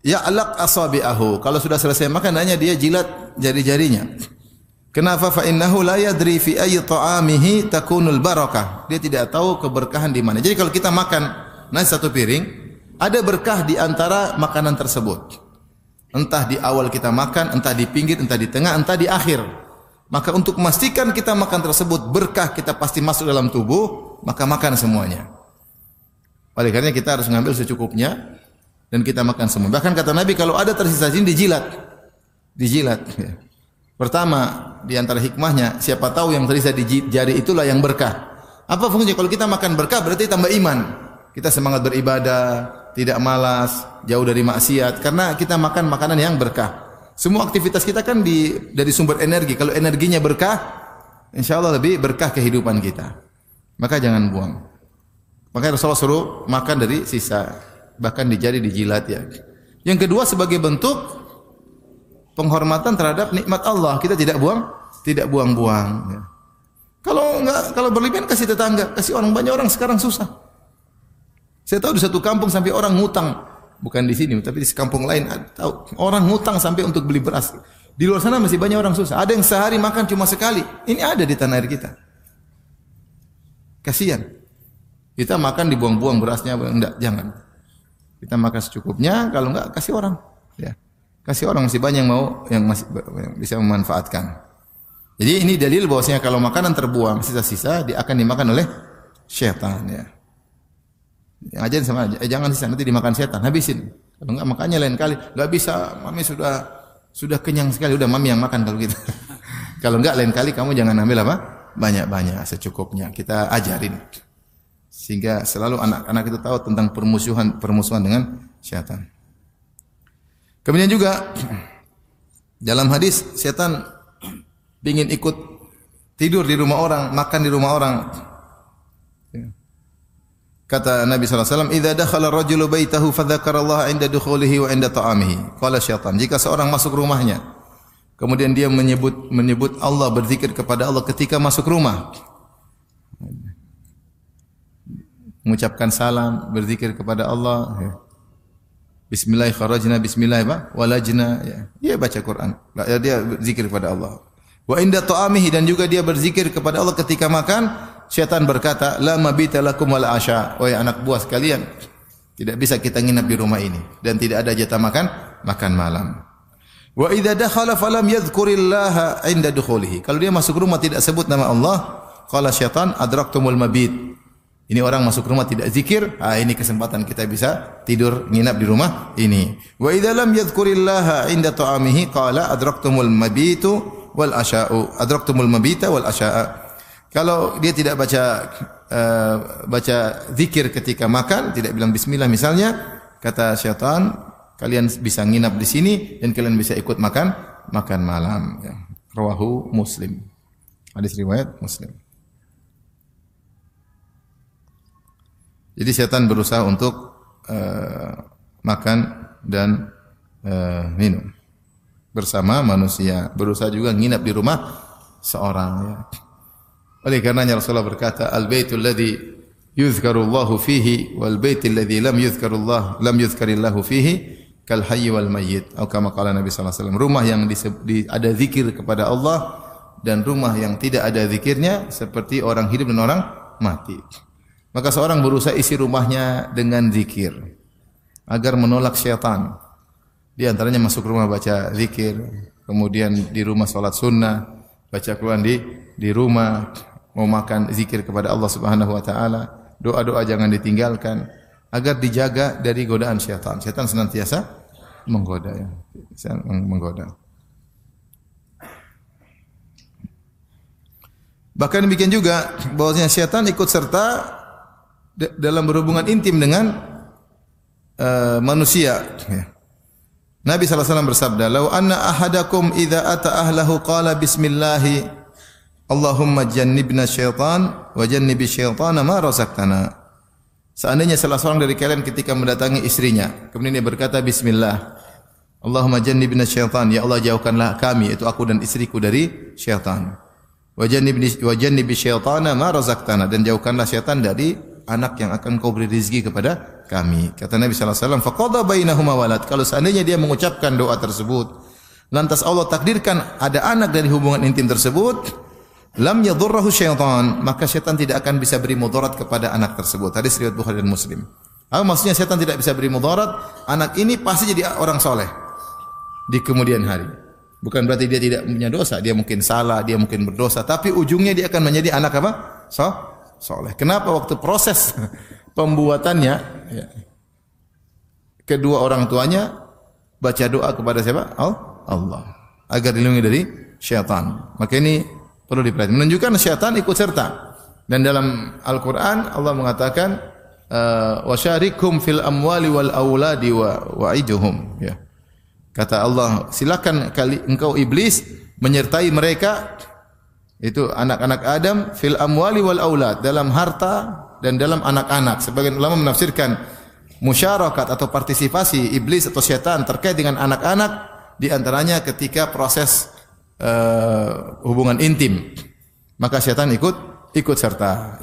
ya'laq asabi'ahu. Kalau sudah selesai makan hanya dia jilat jari-jarinya. Kenapa? Fa innahu la yadri fi ayyi ta'amihi takunul barakah. Dia tidak tahu keberkahan di mana. Jadi kalau kita makan nasi satu piring, ada berkah di antara makanan tersebut. Entah di awal kita makan, entah di pinggir, entah di tengah, entah di akhir. Maka untuk memastikan kita makan tersebut berkah kita pasti masuk dalam tubuh, maka makan semuanya. Oleh karena kita harus mengambil secukupnya dan kita makan semua. Bahkan kata Nabi kalau ada tersisa jin dijilat. Pertama di antara hikmahnya, siapa tahu yang tersisa di jari itulah yang berkah. Apa fungsinya? Kalau kita makan berkah berarti tambah iman. Kita semangat beribadah, tidak malas, jauh dari maksiat karena kita makan makanan yang berkah. Semua aktivitas kita kan dari sumber energi. Kalau energinya berkah, insyaallah lebih berkah kehidupan kita. Maka jangan buang. Makanya Rasulullah suruh makan dari sisa, bahkan di jari dijilat ya. Yang kedua sebagai bentuk penghormatan terhadap nikmat Allah, kita tidak buang-buang. Ya. Kalau berlebihan kasih tetangga, kasih orang, banyak orang sekarang susah. Saya tahu di satu kampung sampai orang ngutang, bukan di sini, tapi di kampung lain tahu orang ngutang sampai untuk beli beras. Di luar sana masih banyak orang susah. Ada yang sehari makan cuma sekali. Ini ada di tanah air kita. Kasihan. Kita makan dibuang-buang berasnya, enggak, jangan. Kita makan secukupnya, kalau enggak kasih orang. Ya. Kasih orang, masih banyak yang bisa memanfaatkan. Jadi ini dalil bahwasanya kalau makanan terbuang sisa-sisa dia akan dimakan oleh syaitan ya. Yang ajarin sama jangan sisa, nanti dimakan setan, habisin. Kalau enggak makannya lain kali. Enggak bisa, mami sudah kenyang sekali, udah mami yang makan kalau gitu. Kalau enggak lain kali kamu jangan ambil apa? Banyak-banyak, secukupnya. Kita ajarin. Sehingga selalu anak-anak itu tahu tentang permusuhan dengan syaitan. Kemudian juga dalam hadis syaitan ingin ikut tidur di rumah orang, makan di rumah orang. Kata Nabi SAW, "Idza dakhala ar-rajulu baitahu fadzakarallaha 'inda dukhulihi wa 'inda ta'amihi." Qala syaitan, jika seorang masuk rumahnya, kemudian dia menyebut Allah, berzikir kepada Allah ketika masuk rumah. Mengucapkan salam, berzikir kepada Allah. Bismillah kharajna, bismillah walajna, ya. Dia baca Quran, dia berzikir kepada Allah. Wa 'inda ta'amihi, dan juga dia berzikir kepada Allah ketika makan. Syaitan berkata, la mabita lakum wal asya. Wahai anak buah sekalian, tidak bisa kita nginap di rumah ini dan tidak ada jatah makan malam. Wa idza dakhala falam yadhkurillaha 'inda dukhulihi. Kalau dia masuk rumah tidak sebut nama Allah, qala syaitan adraktumul mabit. Ini orang masuk rumah tidak zikir, ini kesempatan kita bisa tidur nginap di rumah ini. Wa idza lam yadhkurillaha 'inda ta'amihi qala adraktumul mabitu wal asya'u. Adraktumul mabita wal asya'a. Kalau dia tidak baca zikir ketika makan, tidak bilang bismillah misalnya, kata syaitan, kalian bisa nginap di sini dan kalian bisa ikut makan malam. Ya. Rawahu Muslim. Hadis riwayat Muslim. Jadi syaitan berusaha untuk makan dan minum bersama manusia, berusaha juga nginap di rumah seorang. Ya. Oleh karenanya Rasulullah berkata, al-baitul ladzi yuzkarullahu fihi wal baitul ladzi lam yuzkarillahu fihi kal hayy wal mayyit. Atau kama qala Nabi sallallahu alaihi wasallam, rumah yang ada zikir kepada Allah dan rumah yang tidak ada zikirnya seperti orang hidup dan orang mati. Maka seorang berusaha isi rumahnya dengan zikir agar menolak syaitan. Di antaranya masuk rumah baca zikir, kemudian di rumah salat sunnah, baca Quran di rumah, mau makan zikir kepada Allah Subhanahu wa taala, doa-doa jangan ditinggalkan agar dijaga dari godaan syaitan. Syaitan senantiasa menggoda ya. Menggoda. Bahkan demikian juga bahwasanya syaitan ikut serta dalam berhubungan intim dengan manusia. Nabi sallallahu alaihi wasallam bersabda, "Lau anna ahadakum idza ata ahlahu qala bismillah, Allahumma jannibna syaitan wa jannibi syaitana ma razaqtana." Seandainya salah seorang dari kalian ketika mendatangi istrinya, kemudian dia berkata bismillah, Allahumma jannibna syaitan, ya Allah jauhkanlah kami, itu aku dan istriku dari syaitan. Wa jannibi syaitana ma razaqtana, dan jauhkanlah syaitan dari anak yang akan kau beri rezeki kepada kami. Kata Nabi sallallahu alaihi wasallam, faqada bainahuma walad. Kalau seandainya dia mengucapkan doa tersebut, lantas Allah takdirkan ada anak dari hubungan intim tersebut, lam yadhurruhu syaitan, maka syaitan tidak akan bisa beri mudarat kepada anak tersebut. Hadis riwayat Bukhari dan Muslim. Apa maksudnya syaitan tidak bisa beri mudarat? Anak ini pasti jadi orang soleh di kemudian hari. Bukan berarti dia tidak punya dosa, dia mungkin salah, dia mungkin berdosa, tapi ujungnya dia akan menjadi anak apa? Soleh. Kenapa waktu proses pembuatannya ya, kedua orang tuanya baca doa kepada siapa? Allah, agar dilindungi dari syaitan. Maka ini perlu diperhatikan. Menunjukkan syaitan ikut serta. Dan dalam Al-Quran Allah mengatakan wasyarikhum fil amwali wal auladi wa'iduhum. Ya. Kata Allah, silakan engkau iblis menyertai mereka, itu anak-anak Adam, fil amwali wal aulad, dalam harta dan dalam anak-anak. Sebagian ulama menafsirkan musyarakat atau partisipasi iblis atau syaitan terkait dengan anak-anak, di antaranya ketika proses hubungan intim, maka syaitan ikut serta.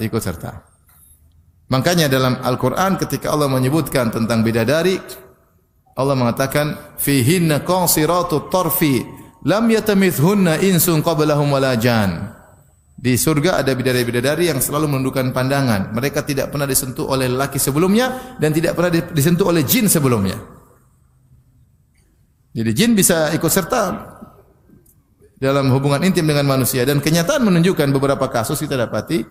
Makanya dalam Al-Quran ketika Allah menyebutkan tentang bidadari, Allah mengatakan fihinna qasiratut tarfi lam yatamithunna insun qablahum wala jan. Di surga ada bidadari-bidadari yang selalu menundukkan pandangan. Mereka tidak pernah disentuh oleh lelaki sebelumnya dan tidak pernah disentuh oleh jin sebelumnya. Jadi jin bisa ikut serta dalam hubungan intim dengan manusia, dan kenyataan menunjukkan beberapa kasus kita dapati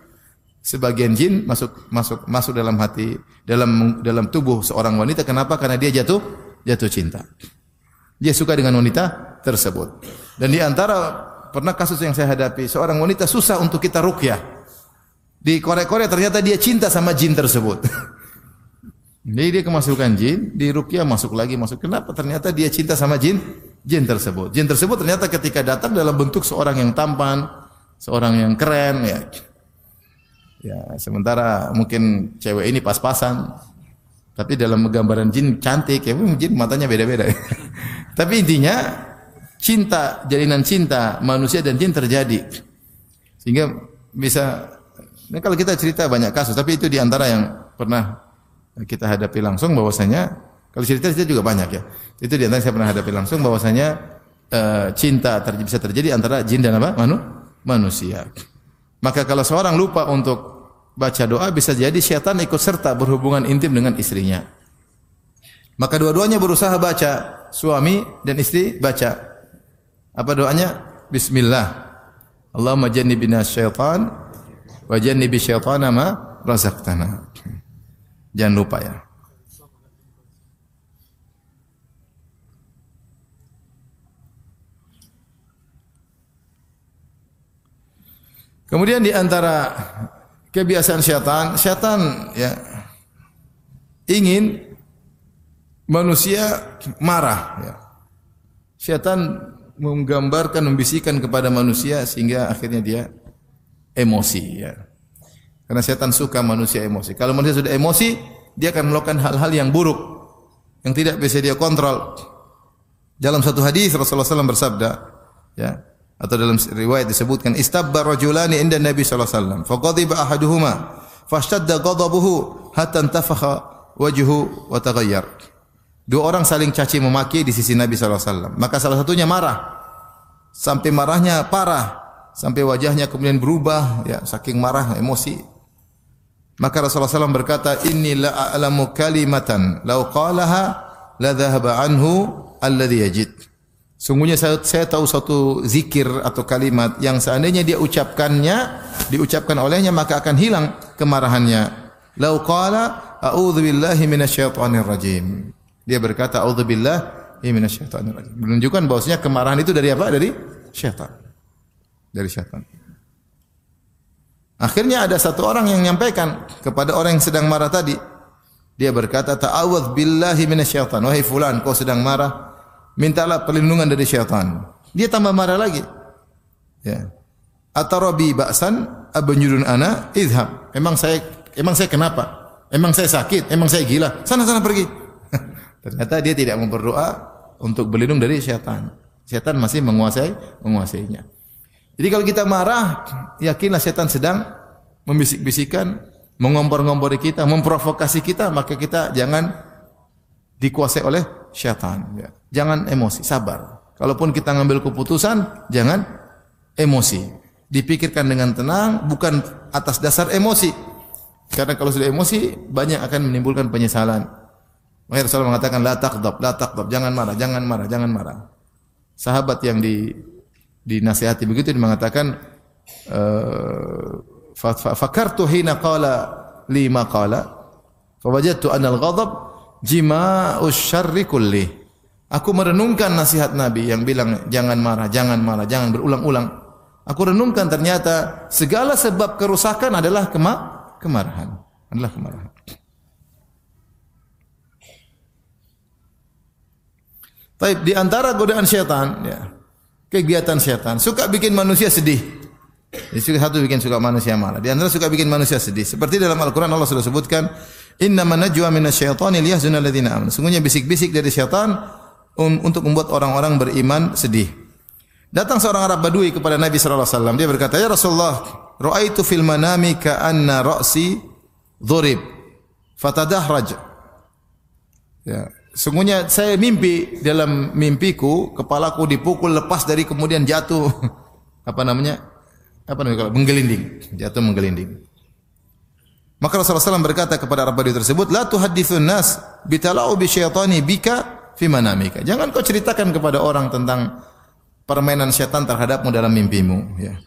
sebagian jin masuk dalam hati, dalam tubuh seorang wanita. Kenapa? Karena dia jatuh cinta. Dia suka dengan wanita tersebut. Dan di antara pernah kasus yang saya hadapi, seorang wanita susah untuk kita ruqyah. Di Korea ternyata dia cinta sama jin tersebut. Jadi dia kemasukan jin, di ruqyah masuk. Kenapa? Ternyata dia cinta sama jin tersebut. Jin tersebut ternyata ketika datang dalam bentuk seorang yang tampan, seorang yang keren, ya. Ya, sementara mungkin cewek ini pas-pasan. Tapi dalam gambaran jin cantik, ya, jin matanya beda-beda. Tapi intinya jalinan cinta manusia dan jin terjadi. Sehingga bisa, nah kalau kita cerita banyak kasus, tapi itu di antara yang pernah kita hadapi langsung, bahwasanya kalau cerita juga banyak ya. Itu di antara yang saya pernah hadapi langsung, bahwasanya cinta bisa terjadi antara jin dan apa? Manusia. Maka kalau seorang lupa untuk baca doa, bisa jadi syaitan ikut serta berhubungan intim dengan istrinya. Maka dua-duanya berusaha baca, suami dan istri baca. Apa doanya? Bismillah. Allahumma jannibna syaitan wa jannibi syaitana ma razaqtana. Jangan lupa ya. Kemudian di antara kebiasaan syaitan ya ingin manusia marah ya. Syaitan menggambarkan, membisikkan kepada manusia sehingga akhirnya dia emosi ya. Karena syaitan suka manusia emosi. Kalau manusia sudah emosi, dia akan melakukan hal-hal yang buruk yang tidak bisa dia kontrol. Dalam satu hadis Rasulullah SAW bersabda ya, atau dalam riwayat disebutkan istabba rajulani inda Nabi sallallahu alaihi wasallam faqadiba ahaduhuma fashtadda ghadabuhu hatta intafakha wajhu wa taghayyar. Dua orang saling caci memaki di sisi Nabi sallallahu alaihi wasallam. Maka salah satunya marah. Sampai marahnya parah, sampai wajahnya kemudian berubah ya, saking marah, emosi. Maka Rasulullah SAW berkata, "Inni la a'lamu kalimatan law qalaha la dhahaba anhu alladhi yajid." Sungguhnya saya tahu satu zikir atau kalimat yang seandainya dia diucapkan olehnya maka akan hilang kemarahannya. Lau qala a'udzu billahi minasyaitonir rajim. Dia berkata a'udzu billahi minasyaitonir rajim. Menunjukkan bahwasanya kemarahan itu dari apa? Dari syaitan. Dari syaitan. Akhirnya ada satu orang yang menyampaikan kepada orang yang sedang marah tadi. Dia berkata ta'awudz billahi minasyaiton. Wahai fulan, kau sedang marah, mintalah perlindungan dari syaitan. Dia tambah marah lagi. Ya. Atarabi ba'san abanyurun ana idhab. Emang saya kenapa? Emang saya sakit? Emang saya gila? Sana pergi. Ternyata dia tidak mau berdoa untuk berlindung dari syaitan. Syaitan masih menguasainya. Jadi kalau kita marah, yakinlah syaitan sedang membisik-bisikan, mengompor-ngompori kita, memprovokasi kita, maka kita jangan dikuasai oleh syaitan. Ya. Jangan emosi, sabar. Kalaupun kita ngambil keputusan, jangan emosi. Dipikirkan dengan tenang, bukan atas dasar emosi. Karena kalau sudah emosi, banyak akan menimbulkan penyesalan. Makanya Rasulullah mengatakan, la taqdab, jangan marah. Sahabat yang dinasihati begitu, dia mengatakan, fakartu hina qala li ma qala, fawajadtu anal ghadab jima'us syarri kulli. Aku merenungkan nasihat Nabi yang bilang jangan marah, jangan berulang-ulang. Aku renungkan ternyata segala sebab kerusakan adalah kemarahan. Baik, di antara godaan syaitan, ya, kegiatan syaitan suka bikin manusia sedih. Satu suka manusia marah. Di antara suka bikin manusia sedih. Seperti dalam Al-Quran Allah sudah sebutkan, Innaman najwa minasyaitani liyahzunal ladzina amanu. Sungguhnya bisik-bisik dari syaitan untuk membuat orang-orang beriman sedih. Datang seorang Arab Badui kepada Nabi sallallahu alaihi wasallam. Dia berkata, "Ya Rasulullah, ra'aitu fil manami ka'anna ra'si dhurib fatadahraj." Ya, sungguhnya saya mimpi, dalam mimpiku kepalaku dipukul lepas dari kemudian jatuh kalau menggelinding, jatuh menggelinding. Maka Rasulullah SAW berkata kepada Arab Badui tersebut, "La tuhadditsun nas bitala'u bi syaitani bika fi manamika." Jangan kau ceritakan kepada orang tentang permainan syaitan terhadapmu dalam mimpimu, ya.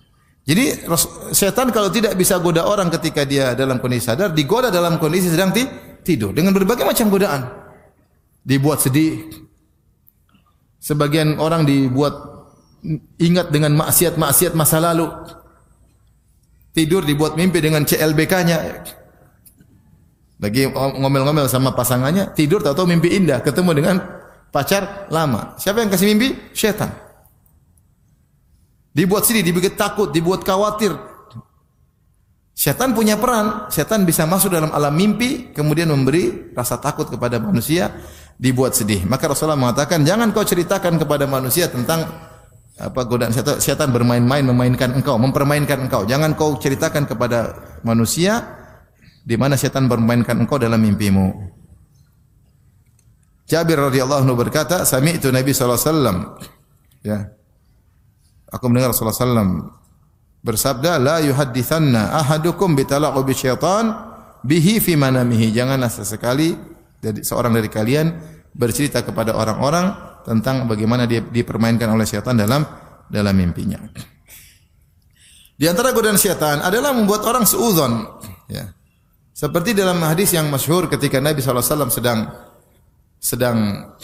Jadi syaitan kalau tidak bisa goda orang ketika dia dalam kondisi sadar, digoda dalam kondisi sedang tidur dengan berbagai macam godaan. Dibuat sedih. Sebagian orang dibuat ingat dengan maksiat-maksiat masa lalu. Tidur dibuat mimpi dengan CLBK-nya. Lagi ngomel-ngomel sama pasangannya, tidur tahu-tahu mimpi indah, ketemu dengan pacar lama. Siapa yang kasih mimpi? Syaitan. Dibuat sedih, dibuat takut, dibuat khawatir. Syaitan punya peran. Syaitan bisa masuk dalam alam mimpi, kemudian memberi rasa takut kepada manusia, dibuat sedih. Maka Rasulullah mengatakan, jangan kau ceritakan kepada manusia tentang godaan syaitan bermain-main, mempermainkan engkau. Jangan kau ceritakan kepada manusia di mana syaitan bermainkan engkau dalam mimpimu. Jabir radhiyallahu anhu berkata, sami'tu Nabi sallallahu alaihi wasallam, ya. Aku mendengar Rasulullah sallallahu bersabda, la yuhadditsanna ahadukum bitalaqu bisyaitan bihi fi manamihi. Janganlah sesekali seorang dari kalian bercerita kepada orang-orang tentang bagaimana dia dipermainkan oleh syaitan dalam mimpinya. Di antara godaan syaitan adalah membuat orang suudzon, ya. Seperti dalam hadis yang masyhur ketika Nabi SAW sedang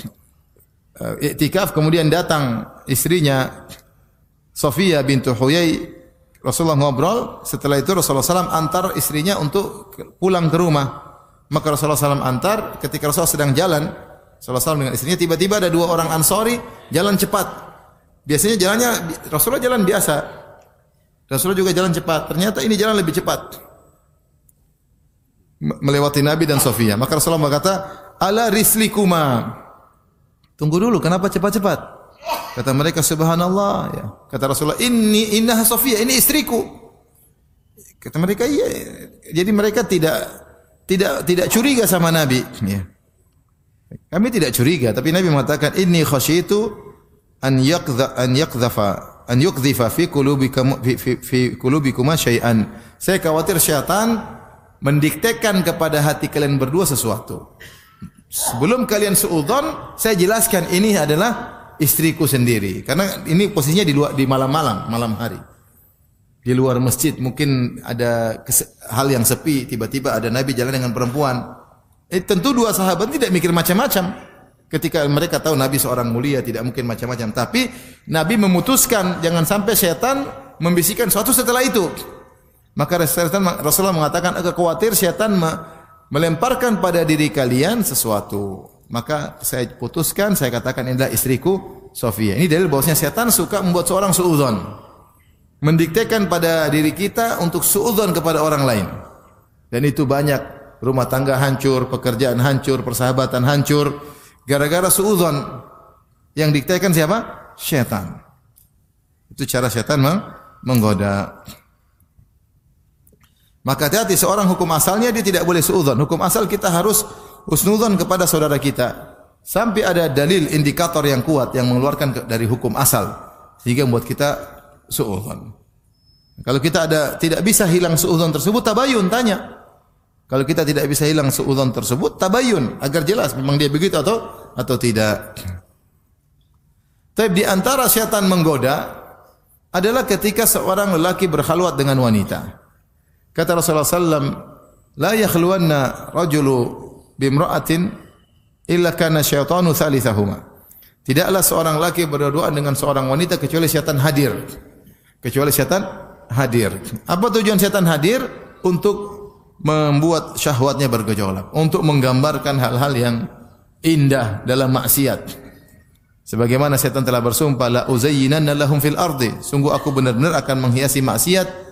iktikaf, kemudian datang istrinya Sofia bintu Huyai, Rasulullah ngobrol, setelah itu Rasulullah SAW antar istrinya untuk pulang ke rumah. Maka Rasulullah SAW antar, ketika Rasulullah sedang jalan, Rasulullah SAW dengan istrinya, tiba-tiba ada 2 orang Ansori jalan cepat. Biasanya jalannya, Rasulullah jalan biasa, Rasulullah juga jalan cepat, ternyata ini jalan lebih cepat, melewati Nabi dan Sofia. Maka Rasulullah berkata, ala rislikuma, tunggu dulu, kenapa cepat-cepat? Kata mereka, subhanallah, ya. Kata Rasulullah, innaha Sofia, ini istriku. Kata mereka, iya. Jadi mereka tidak curiga sama Nabi, ya. Kami tidak curiga, tapi Nabi mengatakan, inni khasyitu an yukdhifa fi qulubikuma syai'an. Saya khawatir syaitan mendiktekan kepada hati kalian berdua sesuatu. Sebelum kalian suudzon, saya jelaskan ini adalah istriku sendiri. Karena ini posisinya di malam hari. Di luar masjid, mungkin ada hal yang sepi, tiba-tiba ada Nabi jalan dengan perempuan. Tentu 2 sahabat tidak mikir macam-macam. Ketika mereka tahu Nabi seorang mulia, tidak mungkin macam-macam. Tapi Nabi memutuskan jangan sampai syaitan membisikkan sesuatu setelah itu. Maka Rasulullah mengatakan, agak khawatir syaitan melemparkan pada diri kalian sesuatu. Maka saya putuskan, saya katakan inilah istriku Sofia. Ini dalil bahwasanya syaitan suka membuat seorang suudzon, mendiktekan pada diri kita untuk suudzon kepada orang lain. Dan itu banyak, rumah tangga hancur, pekerjaan hancur, persahabatan hancur, gara-gara suudzon. Yang diktekan siapa? Syaitan. Itu cara syaitan menggoda. Maka hati-hati, seorang hukum asalnya dia tidak boleh suudzon. Hukum asal kita harus husnudzon kepada saudara kita. Sampai ada dalil indikator yang kuat yang mengeluarkan dari hukum asal sehingga membuat kita suudzon. Kalau kita tidak bisa hilang suudzon tersebut, tabayun, tanya. Kalau kita tidak bisa hilang suudzon tersebut, tabayun agar jelas memang dia begitu atau tidak. Tapi di antara syaitan menggoda adalah ketika seorang lelaki berkhalwat dengan wanita. Kata Rasulullah SAW, la yakhluwanna rajulu bimra'atin illa kana syaitanu thalithahuma. Tidaklah seorang laki berduaan dengan seorang wanita kecuali syaitan hadir. Kecuali syaitan hadir. Apa tujuan syaitan hadir? Untuk membuat syahwatnya bergejolak, untuk menggambarkan hal-hal yang indah dalam maksiat. Sebagaimana syaitan telah bersumpah, la uzayyinanna lahum fil ardi. Sungguh aku benar-benar akan menghiasi maksiat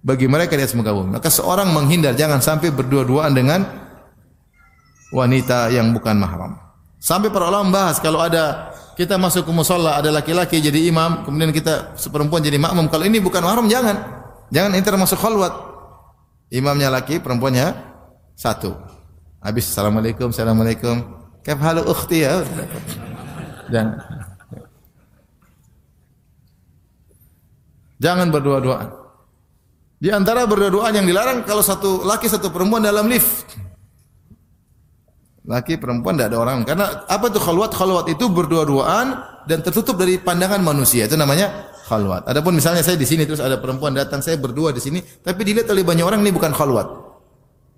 bagi mereka di atas muka bumi. Maka seorang menghindar, jangan sampai berdua-duaan dengan wanita yang bukan mahram. Sampai para ulama membahas, kalau ada kita masuk ke musalla, ada laki-laki jadi imam, kemudian kita seperempuan jadi makmum, kalau ini bukan mahram, jangan enter masuk khalwat. Imamnya laki, perempuannya satu. Habis assalamualaikum, kaif halu ukhti ya. Jangan berdua-duaan. Di antara berdua-duaan yang dilarang kalau satu laki satu perempuan dalam lift. Laki perempuan tidak ada orang. Karena apa itu khalwat? Khalwat itu berdua-duaan dan tertutup dari pandangan manusia. Itu namanya khalwat. Adapun misalnya saya di sini terus ada perempuan datang, saya berdua di sini, tapi dilihat oleh banyak orang, ini bukan khalwat.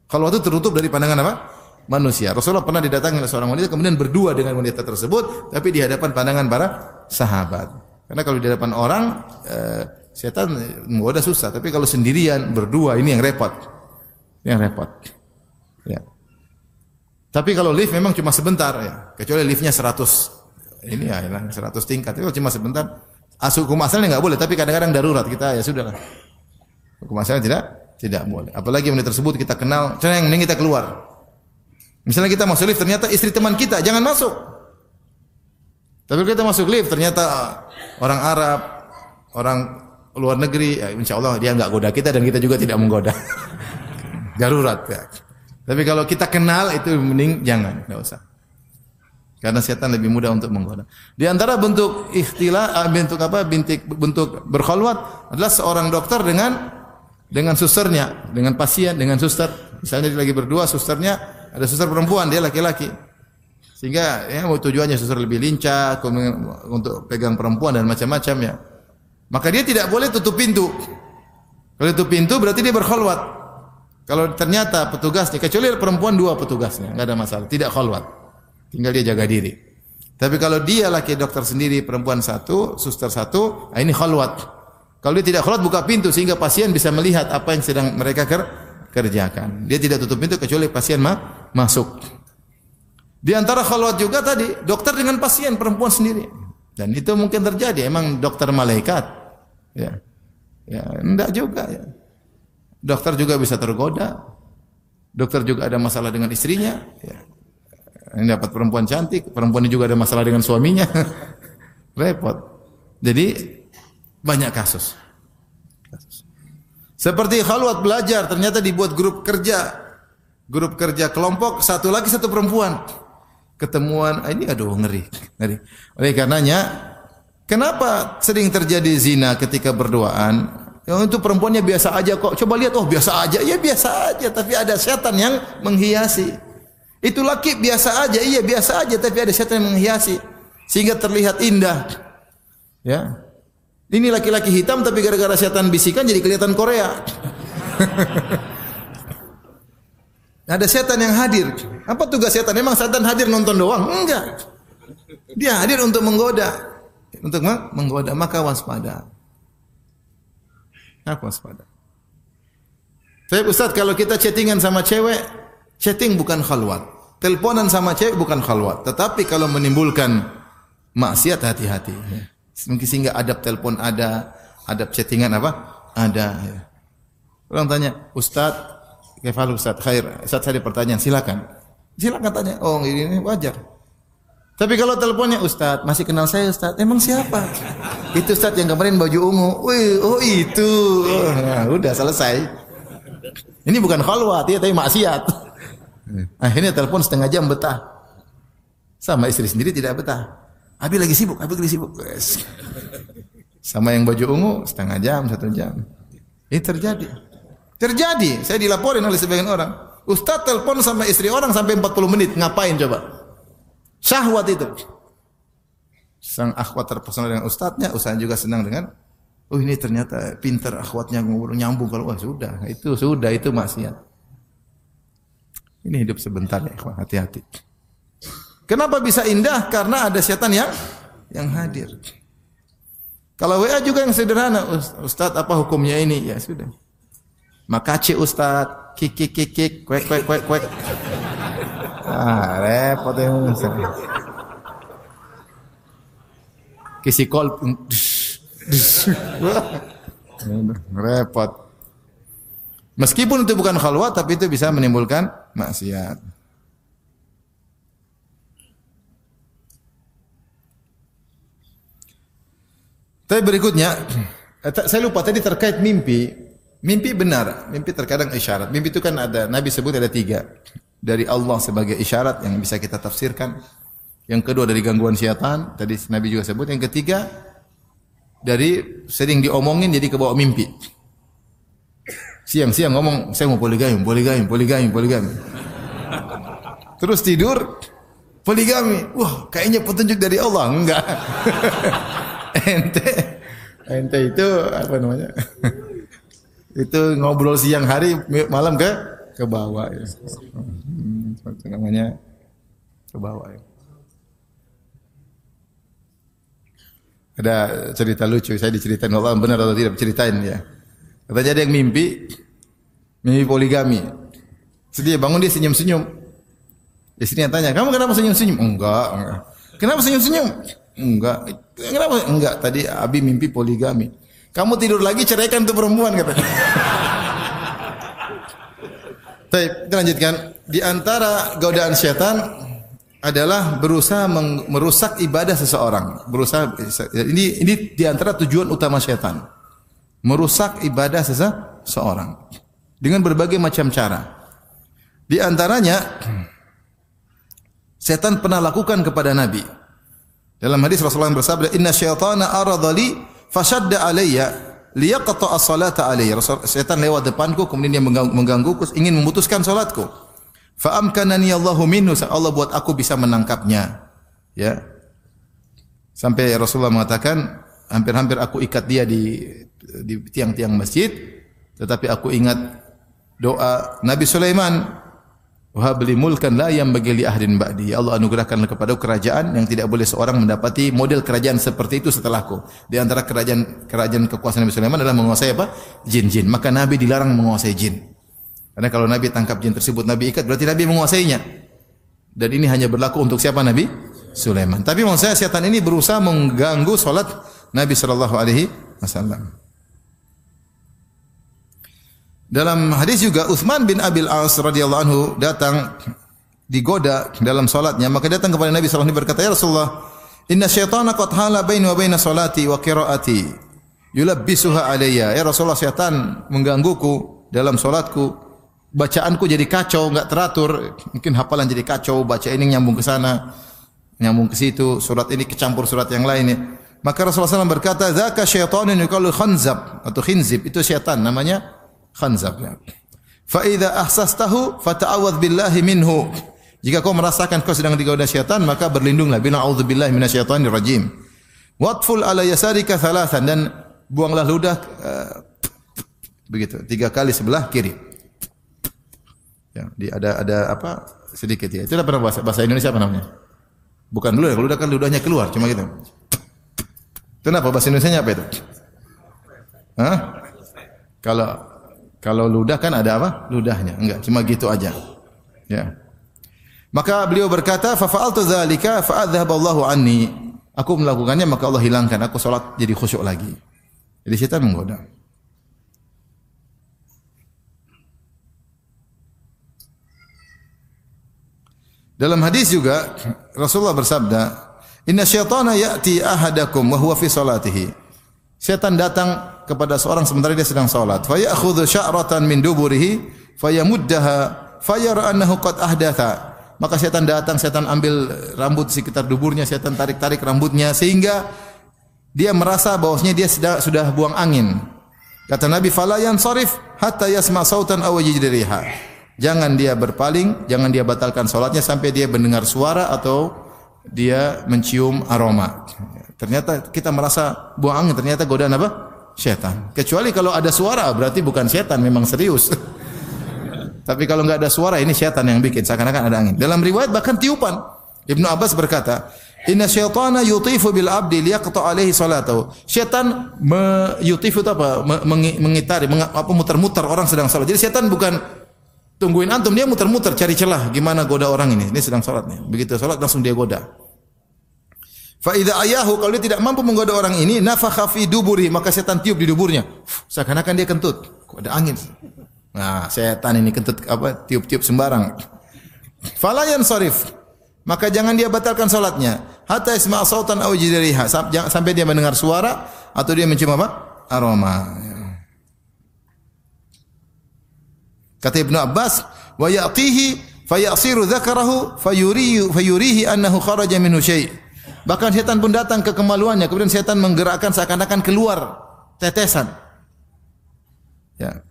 Khalwat itu tertutup dari pandangan apa? Manusia. Rasulullah pernah didatangi oleh seorang wanita kemudian berdua dengan wanita tersebut, tapi di hadapan pandangan para sahabat. Karena kalau di hadapan orang setan menggoda susah, tapi kalau sendirian berdua ini yang repot. Ya. Tapi kalau lift memang cuma sebentar ya, kecuali liftnya 100. Ini ya 100 tingkat. Itu cuma sebentar. Hukum asalnya enggak boleh, tapi kadang-kadang darurat kita ya sudahlah. Hukum asalnya tidak boleh. Apalagi wanita tersebut kita kenal, mending kita keluar. Misalnya kita masuk lift ternyata istri teman kita, jangan masuk. Tapi kita masuk lift ternyata orang Arab, orang luar negeri, ya insya Allah dia enggak goda kita dan kita juga tidak menggoda. Darurat ya. Tapi kalau kita kenal itu mending jangan, enggak usah. Karena setan lebih mudah untuk menggoda. Di antara bentuk ikhtilah, bentuk berkhalwat adalah seorang dokter dengan susternya, dengan pasien, dengan suster. Misalnya dia lagi berdua, susternya ada suster perempuan, dia laki-laki. Sehingga ya tujuannya suster lebih lincah untuk pegang perempuan dan macam-macam ya. Maka dia tidak boleh tutup pintu. Kalau tutup pintu berarti dia berkhalwat. Kalau ternyata petugasnya, kecuali perempuan 2 petugasnya, enggak ada masalah, tidak khalwat. Tinggal dia jaga diri. Tapi kalau dia laki dokter sendiri, perempuan 1, suster 1, ini khalwat. Kalau dia tidak khalwat, buka pintu sehingga pasien bisa melihat apa yang sedang mereka kerjakan. Dia tidak tutup pintu kecuali pasien masuk. Di antara khalwat juga tadi, dokter dengan pasien perempuan sendiri. Dan itu mungkin terjadi, emang dokter malaikat. Ya. Ya, enggak juga ya. Dokter juga bisa tergoda. Dokter juga ada masalah dengan istrinya. Ya. Ini dapat perempuan cantik, perempuan ini juga ada masalah dengan suaminya. Repot. Jadi banyak kasus. Seperti khalwat belajar, ternyata dibuat grup kerja. Grup kerja kelompok, satu lagi satu perempuan. Ketemuan, ini aduh ngeri. Oleh karenanya, kenapa sering terjadi zina ketika berduaan? Ya, untuk perempuannya biasa aja kok. Coba lihat, oh biasa aja. Ya biasa aja, tapi ada setan yang menghiasi. Itu laki biasa aja, iya biasa aja, tapi ada setan yang menghiasi sehingga terlihat indah. Ya. Ini laki-laki hitam tapi gara-gara setan bisikan jadi kelihatan Korea. Ada setan yang hadir. Apa tugas setan? Memang setan hadir nonton doang? Enggak. Dia hadir untuk menggoda. Untuk menggoda, maka waspada. Aku waspada. Tapi Ustaz, kalau kita chattingan sama cewek, chatting bukan khalwat. Teleponan sama cewek bukan khalwat. Tetapi kalau menimbulkan maksiat, hati-hati. Mungkin sehingga adab telepon ada, adab chattingan apa? Ada. Orang tanya, Ustaz, kefal Ustaz, khair. Ustaz, saya ada pertanyaan, silakan. Silakan tanya. Oh, ini wajar. Tapi kalau teleponnya, Ustaz, masih kenal saya Ustaz? Emang siapa? Itu Ustaz yang kemarin baju ungu. Wih, oh itu. Nah, udah selesai. Ini bukan khalwat ya, tapi maksiat. Akhirnya telepon setengah jam betah. Sama istri sendiri tidak betah. Abi lagi sibuk. Yes. Sama yang baju ungu setengah jam, 1 jam. Ini terjadi. Saya dilaporin oleh sebagian orang. Ustaz telepon sama istri orang sampai 40 menit. Ngapain coba? Syahwat itu. Sang akhwat terpesona dengan ustadznya, ustadznya juga senang dengan, oh ini ternyata pintar akhwatnya nyambung. Kalau itu maksiat. Ini hidup sebentar ya, ikhwan, hati-hati. Kenapa bisa indah? Karena ada setan yang hadir. Kalau WA juga yang sederhana, Ustadz apa hukumnya ini? Ya sudah. Makasih Ustadz, kik, kwek. Repot yang kisi kol repot. Meskipun itu bukan khalwat, tapi itu bisa menimbulkan maksiat. Tapi berikutnya, saya lupa tadi terkait mimpi. Mimpi benar, mimpi terkadang isyarat. Mimpi itu kan ada, Nabi sebut ada 3. Dari Allah sebagai isyarat yang bisa kita tafsirkan. Yang kedua dari gangguan syaitan, tadi Nabi juga sebut. Yang ketiga dari sering diomongin jadi kebawa mimpi. Siang-siang ngomong, saya mau poligami. Terus tidur, poligami. Wah, kayaknya petunjuk dari Allah. Enggak. Ente itu apa namanya? Itu ngobrol siang hari, malam ke bawah ya. Itu namanya ke bawah ya. Ada cerita lucu, saya diceritain Allah benar atau tidak ceritain ya. Katanya ada yang mimpi poligami. Sedih bangun dia senyum-senyum. Istrinya tanya, "Kamu kenapa senyum-senyum?" Enggak. "Kenapa senyum-senyum?" Enggak. "Kenapa?" Enggak, tadi Abi mimpi poligami. "Kamu tidur lagi ceraikan tuh perempuan," katanya. Baik, kita lanjutkan. Di antara godaan syaitan adalah berusaha merusak ibadah seseorang. Ini di antara tujuan utama syaitan. Merusak ibadah seseorang dengan berbagai macam cara. Di antaranya syaitan pernah lakukan kepada Nabi. Dalam hadis Rasulullah bersabda, "Inna syaitana arada li fashadda alayya liyaqta'a as-salata alayya." Syaitan lewat depanku kemudian dia menggangguku, ingin memutuskan salatku. Fa amkanani Allahu minhu, Allah buat aku bisa menangkapnya. Ya. Sampai Rasulullah mengatakan, hampir-hampir aku ikat dia di tiang-tiang masjid, tetapi aku ingat doa Nabi Sulaiman, wahab li mulkan la yanbaghi li ahadin ba'di. Ya Allah, anugerahkanlah kepadaku kerajaan yang tidak boleh seorang mendapati model kerajaan seperti itu setelahku. Di antara kerajaan kekuasaan Nabi Sulaiman adalah menguasai apa? Jin-jin. Maka Nabi dilarang menguasai jin. Karena kalau Nabi tangkap jin tersebut, Nabi ikat, berarti Nabi menguasainya. Dan ini hanya berlaku untuk siapa? Nabi Sulaiman. Tapi maksud saya, setan ini berusaha mengganggu salat Nabi sallallahu alaihi wasallam. Dalam hadis juga Utsman bin Abil As radhiyallahu anhu datang digoda dalam salatnya, maka datang kepada Nabi sallallahu alaihi wasallam berkata, "Ya Rasulullah, inna syaitana qad hala baini wa baina salati wa qiraati yulabbisuha alayya." Ya Rasulullah, syaitan menggangguku dalam salatku. Bacaanku jadi kacau, enggak teratur. Mungkin hafalan jadi kacau, baca ini nyambung ke sana, nyambung ke situ, surat ini kecampur surat yang lain. Maka Rasulullah SAW berkata, "Dzaka syaitanun yuqalu khanzab," atau khinzib, itu syaitan namanya khanzab. Fa idza ahsastahu fata'awadz billahi minhu. Jika kau merasakan kau sedang digoda syaitan, maka berlindunglah, bilang a'udzubillahi minasyaitonir rajim. Watful ala yasarika thalathan, dan buanglah ludah begitu 3 kali sebelah kiri. Ya, ada apa sedikit ya. Itu apa bahasa Indonesia apa namanya? Bukan ludah, ludah kan ludahnya keluar, cuma gitu. Kenapa bahasa Indonesianya apa itu? Hah? Kalau ludah kan ada apa? Ludahnya. Enggak, cuma gitu aja. Ya. Maka beliau berkata, "Fa fa'altu dzalika fa adzhaballahu anni." Aku melakukannya maka Allah hilangkan. Aku salat jadi khusyuk lagi. Jadi syaitan menggoda. Dalam hadis juga Rasulullah bersabda, "Inna syaitana ya'ti ahadakum wa huwa fi salatihi." Syaitan datang kepada seorang sementara dia sedang salat. Fa ya'khudhu sya'ratan min duburihi fayamuddaha fayara annahu qad ahdatha. Maka syaitan datang, syaitan ambil rambut sekitar duburnya, syaitan tarik-tarik rambutnya sehingga dia merasa bahwasanya dia sudah buang angin. Kata Nabi, "Fala yansarif hatta yasma' sautan aw yajid riha." Jangan dia berpaling, jangan dia batalkan salatnya sampai dia mendengar suara atau dia mencium aroma. Ternyata kita merasa buang angin, ternyata godaan apa? Syaitan. Kecuali kalau ada suara, berarti bukan syaitan, memang serius. Tapi kalau enggak ada suara, ini syaitan yang bikin, seakan-akan ada angin. Dalam riwayat bahkan tiupan. Ibnu Abbas berkata, "Inna syaitana yutifu bil abdi liyaqta alaihi salatahu." Syaitan yutifu itu apa? Mengitari, muter-muter orang sedang salat. Jadi syaitan bukan tungguin antum, dia muter-muter cari celah gimana goda orang ini. Dia sedang salat nih. Begitu salat langsung dia goda. Fa idza ayahu, kalau dia tidak mampu menggoda orang ini, nafakha fi duburi, maka setan tiup di duburnya. Seakan-akan dia kentut. Kok ada angin? Nah, setan ini kentut apa? Tiup-tiup sembarang. Fala yansarif, maka jangan dia batalkan salatnya. Hatta isma' sautan aw jidriha, sampai dia mendengar suara atau dia mencium apa? Aroma. Kata Ibnu Abbas, "Wa ya'tihi fayasiru dzakarahu fayurihi annahu kharaja minhu syai'." Bahkan setan pun datang ke kemaluannya, kemudian setan menggerakkan seakan-akan keluar tetesan. Ya.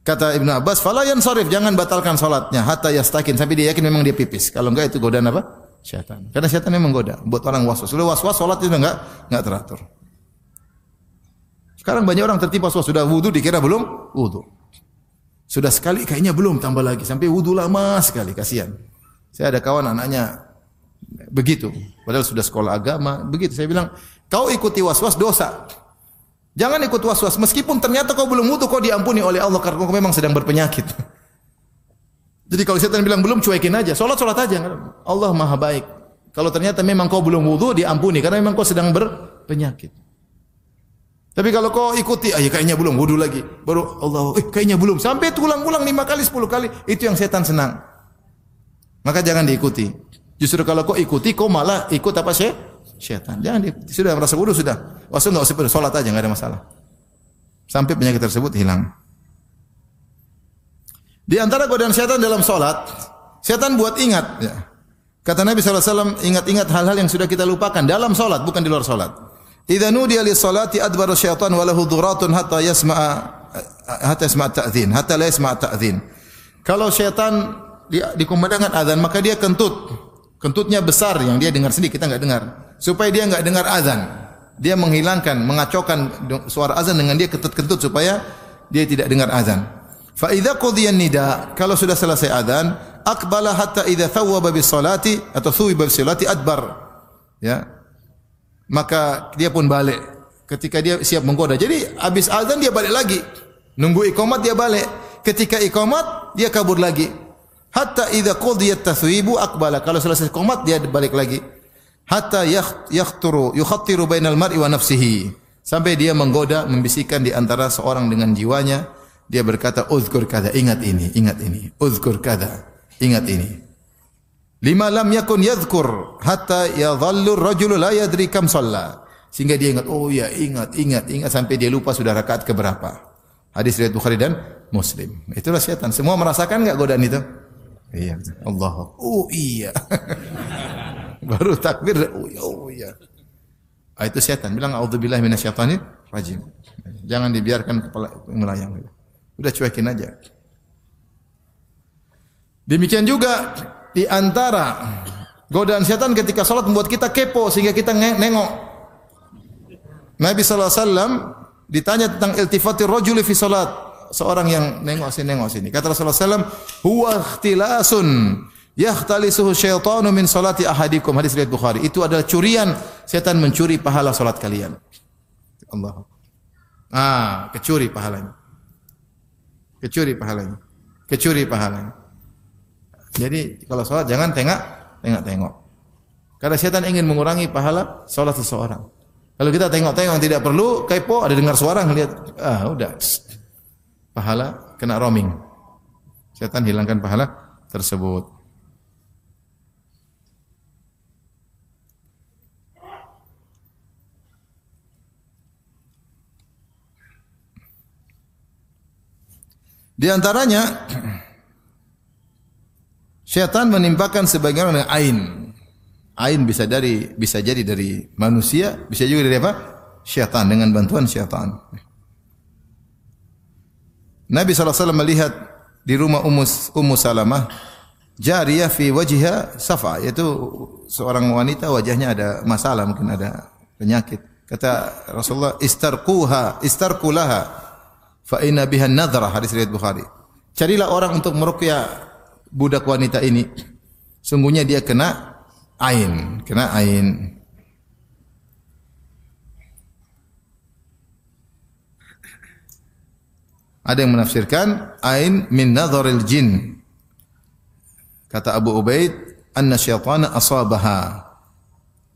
Kata Ibnu Abbas, "Fala yansarif, jangan batalkan salatnya hatta yastakin, sampai dia yakin memang dia pipis. Kalau enggak itu godaan apa? Syaitan. Karena syaitan memang goda, buat orang waswas. Sudah waswas salat itu enggak teratur. Sekarang banyak orang tertipu waswas, sudah wudu dikira belum wudu. Sudah sekali kayaknya belum, tambah lagi sampai wudu lama sekali, kasihan. Saya ada kawan anaknya begitu, padahal sudah sekolah agama, begitu. Saya bilang, "Kau ikuti waswas dosa. Jangan ikut waswas meskipun ternyata kau belum wudu, kau diampuni oleh Allah karena kau memang sedang berpenyakit." Jadi kalau setan bilang belum, cuekin aja, salat aja. Allah Maha baik. Kalau ternyata memang kau belum wudu, diampuni karena memang kau sedang berpenyakit. Tapi kalau kau ikuti, kayaknya belum, wudu lagi. Baru Allah, kayaknya belum. Sampai ulang-ulang 5 kali, 10 kali. Itu yang setan senang. Maka jangan diikuti. Justru kalau kau ikuti, kau malah ikut apa syaitan. Jangan diikuti. Sudah merasa wudu, sudah. Wasal enggak usah, salat aja, enggak ada masalah. Sampai penyakit tersebut hilang. Di antara godaan syaitan dalam salat, syaitan buat ingat. Ya. Kata Nabi SAW, ingat-ingat hal-hal yang sudah kita lupakan dalam salat, bukan di luar salat. Idza nudiya lis-salati adbara syaitan wa lahu dhuratun hatta yasma'a ta'dhin, hatta la yasma'a ta'dhin. Kalau syaitan dikumandangkan azan, maka dia kentut. Kentutnya besar yang dia dengar sendiri, kita enggak dengar. Supaya dia enggak dengar azan. Dia menghilangkan, mengacaukan suara azan dengan dia kentut-kentut supaya dia tidak dengar azan. Fa idza qudiya nida, kalau sudah selesai adzan, aqbala hatta idza thawwaba bis salati atau thuwiba bis salati adbar. Ya. Maka dia pun balik ketika dia siap menggoda. Jadi habis adzan dia balik lagi. Nunggu iqamat dia balik. Ketika iqamat dia kabur lagi. Hatta idza qudiyat tathwibu aqbala. Kalau selesai iqamat dia balik lagi. Hatta yukhattiru bainal mar'i wa nafsihi. Sampai dia menggoda, membisikkan di antara seorang dengan jiwanya. Dia berkata, uzkur kada, ingat ini. Uzkur kada, ingat ini. Lima lam yakun yadhkur hatta yadhallu rajulu la yadri kam shalla. Sehingga dia ingat, oh ya, ingat sampai dia lupa sudah rakaat keberapa. Hadis riwayat Bukhari dan Muslim. Itulah syaitan. Semua merasakan enggak godaan itu? Iya. Allah. Oh iya. Baru takbir, oh iya. Itu syaitan. Bilang a'udzubillahi minasyaitonir rajim. Jangan dibiarkan kepala melayang. Udah cuekin aja. Demikian juga di antara godaan syaitan ketika salat membuat kita kepo sehingga kita nengok. Nabi sallallahu alaihi wasallam ditanya tentang iltifatir rajuli fi salat. Seorang yang nengok sini. Kata Rasulullah sallallahu alaihi wasallam, "Huwa ikhtilasun yakhtalisuhu syaitanu min salati ahadikum." Hadis riwayat Bukhari. Itu adalah curian, setan mencuri pahala salat kalian. Allah. Kecuri pahalanya. Jadi kalau salat jangan tengok. Karena setan ingin mengurangi pahala salat seseorang. Kalau kita tengok tidak perlu, kepo, ada dengar suara ngelihat, udah. Pahala kena roaming. Setan hilangkan pahala tersebut. Di antaranya syaitan menimpakan sebagian dengan ain. Ain bisa jadi dari manusia, bisa juga dari apa? Syaitan, dengan bantuan syaitan. Nabi SAW melihat di rumah Ummu Salamah jariyah fi wajhiha safa, yaitu seorang wanita wajahnya ada masalah, mungkin ada penyakit. Kata Rasulullah, istarqulaha fa inna biha nadhra, hadis riwayat Bukhari. Carilah orang untuk meruqyah budak wanita ini. Sungguhnya dia kena ain. Ada yang menafsirkan ain min nadharil jin. Kata Abu Ubaid, anna syaitana asabaha.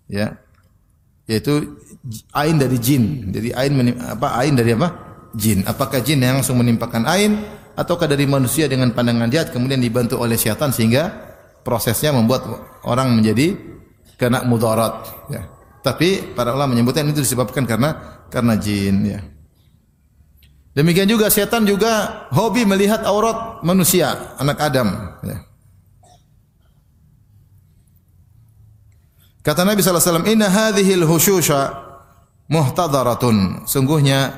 Ya. Yaitu ain dari jin. Jadi ain dari apa? Jin. Apakah jin yang langsung menimpakan ain ataukah dari manusia dengan pandangan jahat kemudian dibantu oleh syaitan sehingga prosesnya membuat orang menjadi kena mudarat, ya. Tapi para ulama menyebutkan itu disebabkan karena jin, ya. Demikian juga syaitan juga hobi melihat aurat manusia, anak Adam, ya. Kata Nabi sallallahu alaihi wasallam, "Inna hadhil hushusha muhtadaratun." Sungguhnya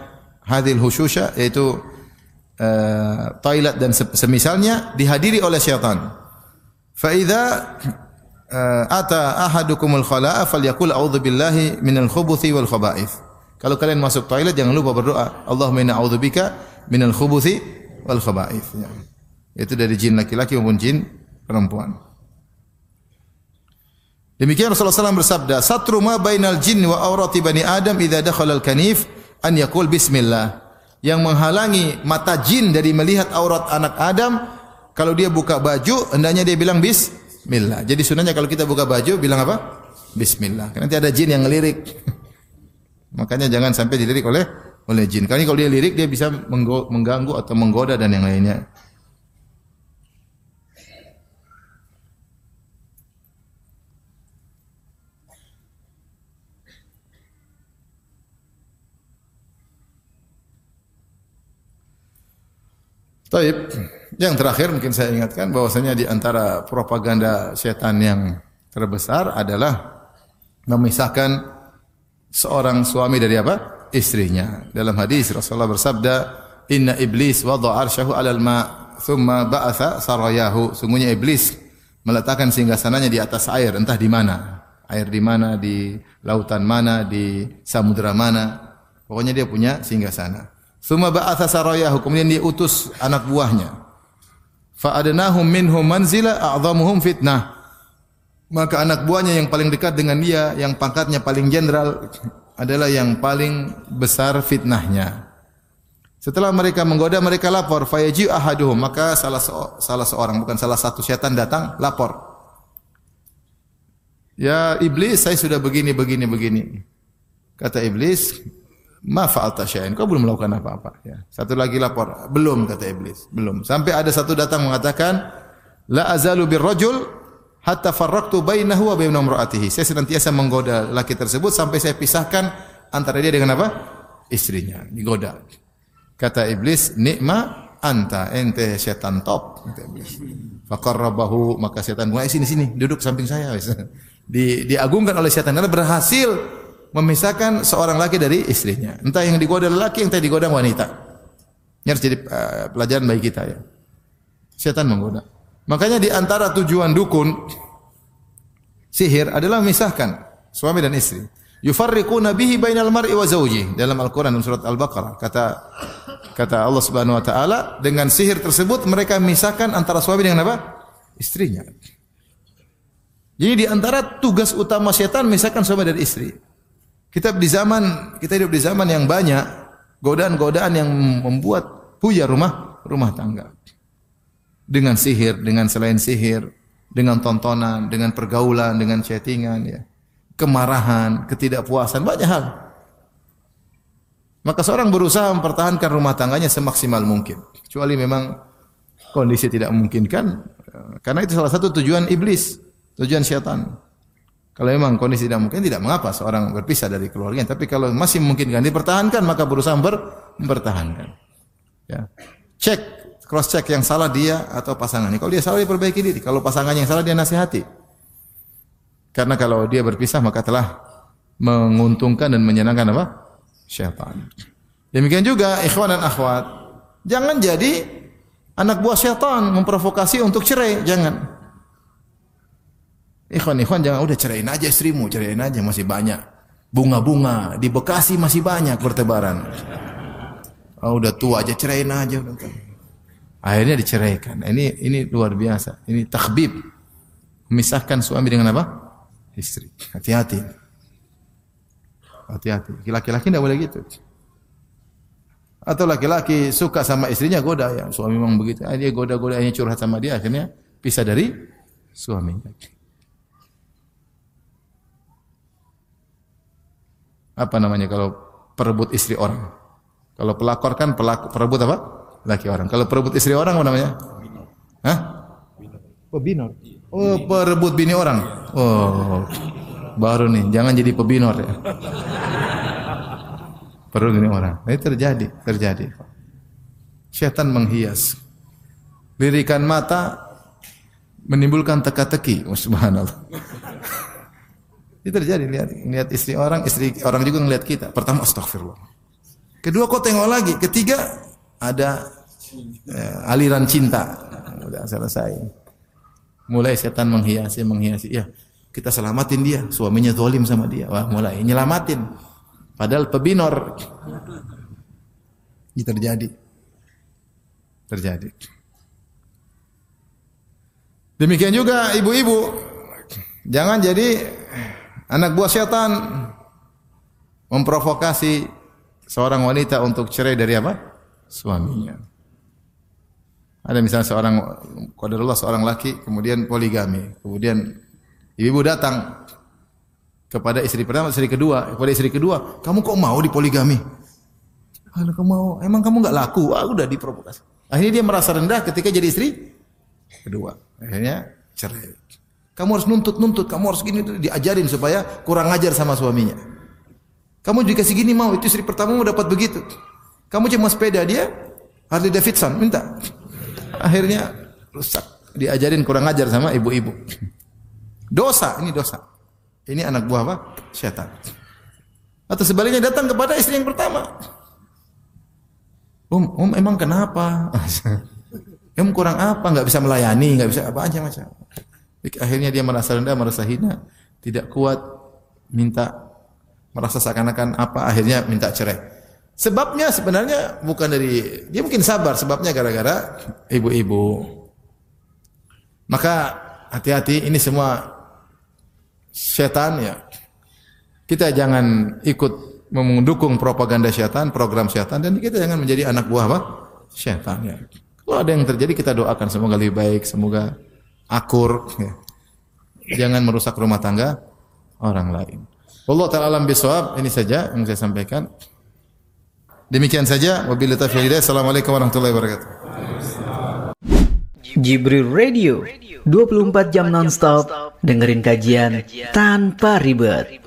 hadhil hushusha yaitu toilet dan semisalnya dihadiri oleh syaitan. Fa idza ata ahadukumul khala'a falyaqul a'udzu billahi minal khubuthi wal khaba'ith. Kalau kalian masuk toilet jangan lupa berdoa, Allahumma inna a'udzubika minal khubuthi wal khaba'ith. Ya. Itu dari jin laki-laki maupun jin perempuan. Demikian Rasulullah SAW bersabda, "Satru ma bainal jin wa aurati bani Adam idza dakhala al-kanif an yaqul bismillah." Yang menghalangi mata jin dari melihat aurat anak Adam, kalau dia buka baju hendaknya dia bilang bismillah. Jadi sunahnya kalau kita buka baju bilang apa? Bismillah. Karena nanti ada jin yang ngelirik. Makanya jangan sampai dilirik oleh jin. Karena kalau dia lirik dia bisa mengganggu atau menggoda dan yang lainnya. Taib, yang terakhir mungkin saya ingatkan bahwasanya di antara propaganda setan yang terbesar adalah memisahkan seorang suami dari apa? Istrinya. Dalam hadis Rasulullah bersabda, "Inna iblis wada'a arsyahu 'alal ma' thumma ba'atha sarayahu." Sungguhnya iblis meletakkan singgasananya di atas air, entah di mana. Air di mana, di lautan mana, di samudera mana. Pokoknya dia punya singgasana. Tsumma ba'atha sarayahu, kemudian dia utus anak buahnya. Fa adnahum minhum manzila a'dhamuhum fitnah. Maka anak buahnya yang paling dekat dengan dia, yang pangkatnya paling jenderal adalah yang paling besar fitnahnya. Setelah mereka menggoda, mereka lapor. Fayaji ahaduhum, maka salah seorang, bukan salah satu setan datang lapor. Ya iblis, saya sudah begini. Kata iblis, ma fa'alta syai'an, kau belum melakukan apa-apa. Ya. Satu lagi lapor, belum, kata iblis, belum. Sampai ada satu datang mengatakan, la azalu birrajul hatta farraqtu bainahu wa baina imra'atihi. Saya senantiasa menggoda laki tersebut sampai saya pisahkan antara dia dengan apa? Istrinya, digoda. Kata iblis, nikma anta, ente setan top, kata iblis. Faqarrabahu, maka setan mulai sini duduk samping saya. Diagungkan oleh setan karena berhasil memisahkan seorang laki dari istrinya. Entah yang digoda lelaki, entah digoda wanita. Ini harus jadi pelajaran bagi kita ya. Setan menggoda. Makanya di antara tujuan dukun sihir adalah memisahkan suami dan istri. Yufarriquna bihi bainal mar'i wa zawjihi. Dalam Al-Qur'an dalam surat Al-Baqarah kata Allah Subhanahu wa taala, dengan sihir tersebut mereka memisahkan antara suami dengan apa? Istrinya. Jadi di antara tugas utama setan memisahkan suami dari istri. Kita hidup di zaman yang banyak godaan-godaan yang membuat buyar rumah tangga. Dengan sihir, dengan selain sihir, dengan tontonan, dengan pergaulan, dengan chattingan ya. Kemarahan, ketidakpuasan, banyak hal. Maka seorang berusaha mempertahankan rumah tangganya semaksimal mungkin. Kecuali memang kondisi tidak memungkinkan, karena itu salah satu tujuan iblis, tujuan syaitan. Kalau memang kondisi tidak mungkin, tidak mengapa seorang berpisah dari keluarganya. Tapi kalau masih memungkinkan dipertahankan, maka berusaha mempertahankan. Ya. Cross check yang salah dia atau pasangannya. Kalau dia salah, dia perbaiki diri. Kalau pasangannya yang salah, dia nasihati. Karena kalau dia berpisah, maka telah menguntungkan dan menyenangkan apa? Syaitan. Demikian juga ikhwan dan akhwat, jangan jadi anak buah syaitan memprovokasi untuk cerai, jangan. Ikhwan jangan udah ceraiin aja istrimu, ceraiin aja, masih banyak bunga-bunga di Bekasi, masih banyak bertebaran. Udah tua aja, ceraiin aja. Akhirnya diceraikan. Ini luar biasa. Ini takhbib, memisahkan suami dengan apa? Istri. Hati-hati. Laki-laki tidak boleh gitu. Atau laki-laki suka sama istrinya, goda ya. Suami memang begitu. Dia goda-godanya curhat sama dia, akhirnya pisah dari suaminya. Apa namanya kalau perebut istri orang? Kalau pelakor kan perebut apa? Laki orang. Kalau perebut istri orang apa namanya? Hah? Pebinor. Oh, perebut bini orang. Oh. Baru nih, jangan jadi pebinor ya. Perebut bini orang. Ini terjadi. Syaitan menghias. Lirikan mata menimbulkan teka-teki. Oh, subhanallah. Ini terjadi, lihat istri orang juga ngelihat kita. Pertama astagfirullah. Kedua kau tengok lagi, ketiga ada aliran cinta. Udah selesai. Mulai setan menghiasi. Ya, kita selamatin dia, suaminya zalim sama dia. Wah, mulai nyelamatin. Padahal pebinor. Ini terjadi. Demikian juga ibu-ibu. Jangan jadi anak buah setan memprovokasi seorang wanita untuk cerai dari apa? Suaminya. Ada misalnya seorang laki kemudian poligami. Kemudian ibu datang kepada istri pertama, kepada istri kedua, kamu kok mau dipoligami? Kalau kamu mau, emang kamu enggak laku? Udah diprovokasi. Akhirnya dia merasa rendah ketika jadi istri kedua. Akhirnya cerai. Kamu harus nuntut, kamu harus gini, diajarin supaya kurang ajar sama suaminya. Kamu dikasih gini mau, itu istri pertama mau dapat begitu. Kamu cuma sepeda, dia Harley Davidson, minta. Akhirnya rusak, diajarin kurang ajar sama ibu-ibu. Dosa. Ini anak buah apa? Syaitan. Atau sebaliknya datang kepada istri yang pertama. Emang kenapa? Kurang apa? Enggak bisa melayani, enggak bisa apa aja macam. Akhirnya dia merasa rendah, merasa hina, tidak kuat, merasa seakan-akan apa, akhirnya minta cerai. Sebabnya sebenarnya bukan dari dia, mungkin sabar, sebabnya gara-gara ibu-ibu. Maka hati-hati, ini semua setan ya. Kita jangan ikut mendukung propaganda setan, program setan, dan kita jangan menjadi anak buah apa? Setan ya. Kalau ada yang terjadi kita doakan semoga lebih baik, semoga akur ya. Jangan merusak rumah tangga orang lain. Wallahu ta'ala alam bisawab. Ini saja yang saya sampaikan. Demikian saja. Wabillahi taufiq. Assalamualaikum warahmatullahi wabarakatuh. Jibril Radio 24 jam nonstop dengerin kajian tanpa ribet.